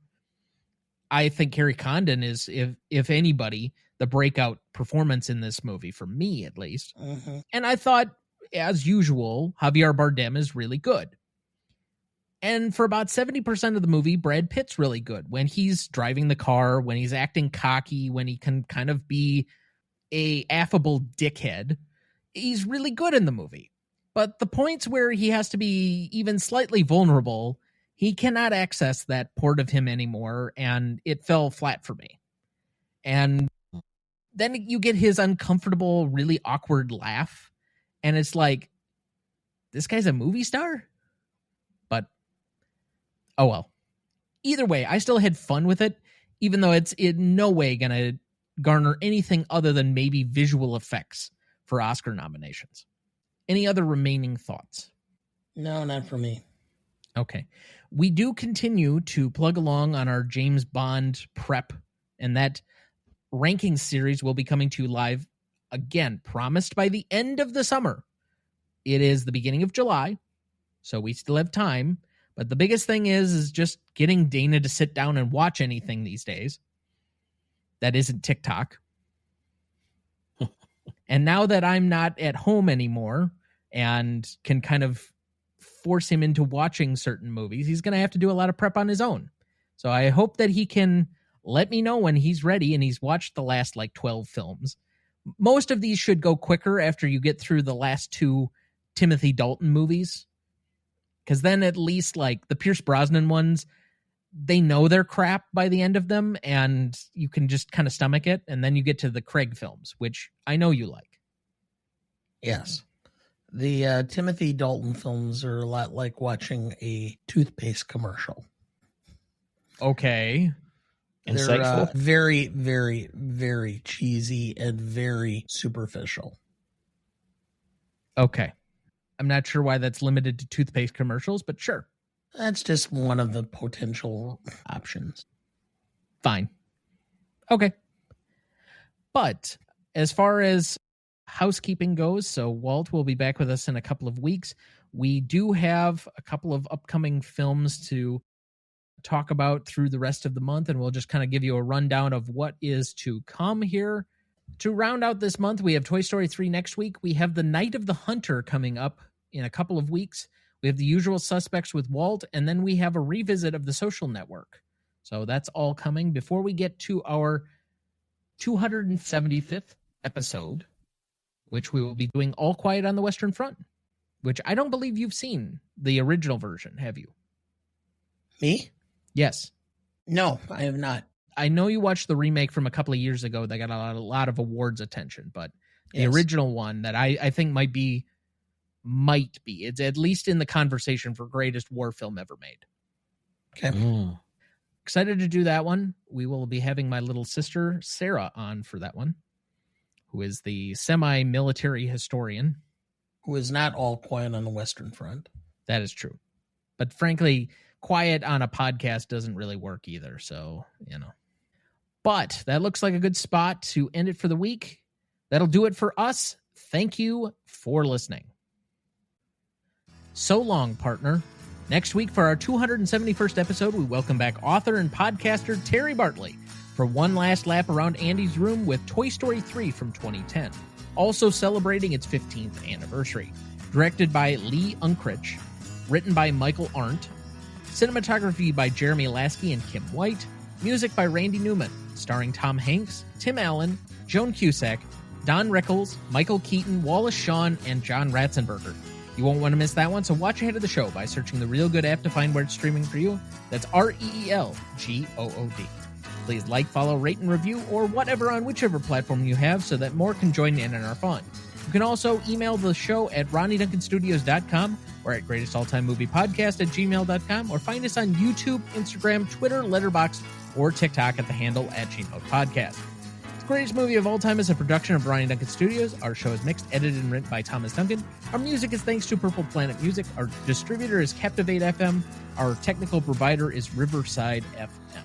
Speaker 1: I think Kerry Condon is, if anybody, the breakout performance in this movie, for me at least. And I thought, as usual, Javier Bardem is really good. And for about 70% of the movie, Brad Pitt's really good. When he's driving the car, when he's acting cocky, when he can kind of be a affable dickhead, he's really good in the movie. But the points where he has to be even slightly vulnerable, he cannot access that part of him anymore, and it fell flat for me. And then you get his uncomfortable, really awkward laugh, and it's like, this guy's a movie star? But oh well. Either way, I still had fun with it, even though it's in no way going to garner anything other than maybe visual effects for Oscar nominations. Any other remaining thoughts?
Speaker 2: No, not for me.
Speaker 1: Okay. We do continue to plug along on our James Bond prep, and that ranking series will be coming to you live again, promised by the end of the summer. It is the beginning of July, so we still have time. But the biggest thing is just getting Dana to sit down and watch anything these days that isn't TikTok. And now that I'm not at home anymore and can kind of force him into watching certain movies, he's going to have to do a lot of prep on his own. So I hope that he can let me know when he's ready and he's watched the last like 12 films. Most of these should go quicker after you get through the last 2 Timothy Dalton movies. Because then at least like the Pierce Brosnan ones, they know they're crap by the end of them and you can just kind of stomach it. And then you get to the Craig films, which I know you like.
Speaker 2: Yes. The Timothy Dalton films are a lot like watching a toothpaste commercial.
Speaker 1: Okay.
Speaker 3: Insightful.
Speaker 2: They're very, very, very cheesy and very superficial.
Speaker 1: Okay. I'm not sure why that's limited to toothpaste commercials, but sure.
Speaker 2: That's just one of the potential options.
Speaker 1: Fine. Okay. But as far as housekeeping goes, so Walt will be back with us in a couple of weeks. We do have a couple of upcoming films to talk about through the rest of the month, and we'll just kind of give you a rundown of what is to come here. To round out this month, we have Toy Story 3 next week. We have The Night of the Hunter coming up in a couple of weeks. We have The Usual Suspects with Walt, and then we have a revisit of The Social Network. So that's all coming before we get to our 275th episode, which we will be doing All Quiet on the Western Front, which I don't believe you've seen the original version, have you?
Speaker 2: Me?
Speaker 1: Yes.
Speaker 2: No, I have not.
Speaker 1: I know you watched the remake from a couple of years ago that got a lot of awards attention, but the
Speaker 2: Yes.
Speaker 1: original one that I think might be, it's at least in the conversation for greatest war film ever made.
Speaker 2: Okay.
Speaker 1: Excited to do that one. We will be having my little sister, Sarah, on for that one, who is the semi-military historian.
Speaker 2: Who is not all quiet on the Western Front.
Speaker 1: That is true. But frankly, quiet on a podcast doesn't really work either. So, But that looks like a good spot to end it for the week. That'll do it for us. Thank you for listening. So long, partner. Next week for our 271st episode, we welcome back author and podcaster Terry Bartley for one last lap around Andy's room with Toy Story 3 from 2010, also celebrating its 15th anniversary. Directed by Lee Unkrich, written by Michael Arndt, cinematography by Jeremy Lasky and Kim White, music by Randy Newman, starring Tom Hanks, Tim Allen, Joan Cusack, Don Rickles, Michael Keaton, Wallace Shawn, and John Ratzenberger. You won't want to miss that one, so watch ahead of the show by searching the Real Good app to find where it's streaming for you. That's REELGOOD. Please like, follow, rate, and review, or whatever on whichever platform you have so that more can join in our fun. You can also email the show at RonnieDuncanStudios.com or at greatestaltimemoviepodcast@gmail.com, or find us on YouTube, Instagram, Twitter, Letterboxd, or TikTok at the handle @GMOPodcast. The Greatest Movie of All Time is a production of Ronnie Duncan Studios. Our show is mixed, edited, and written by Thomas Duncan. Our music is thanks to Purple Planet Music. Our distributor is Captivate FM. Our technical provider is Riverside FM.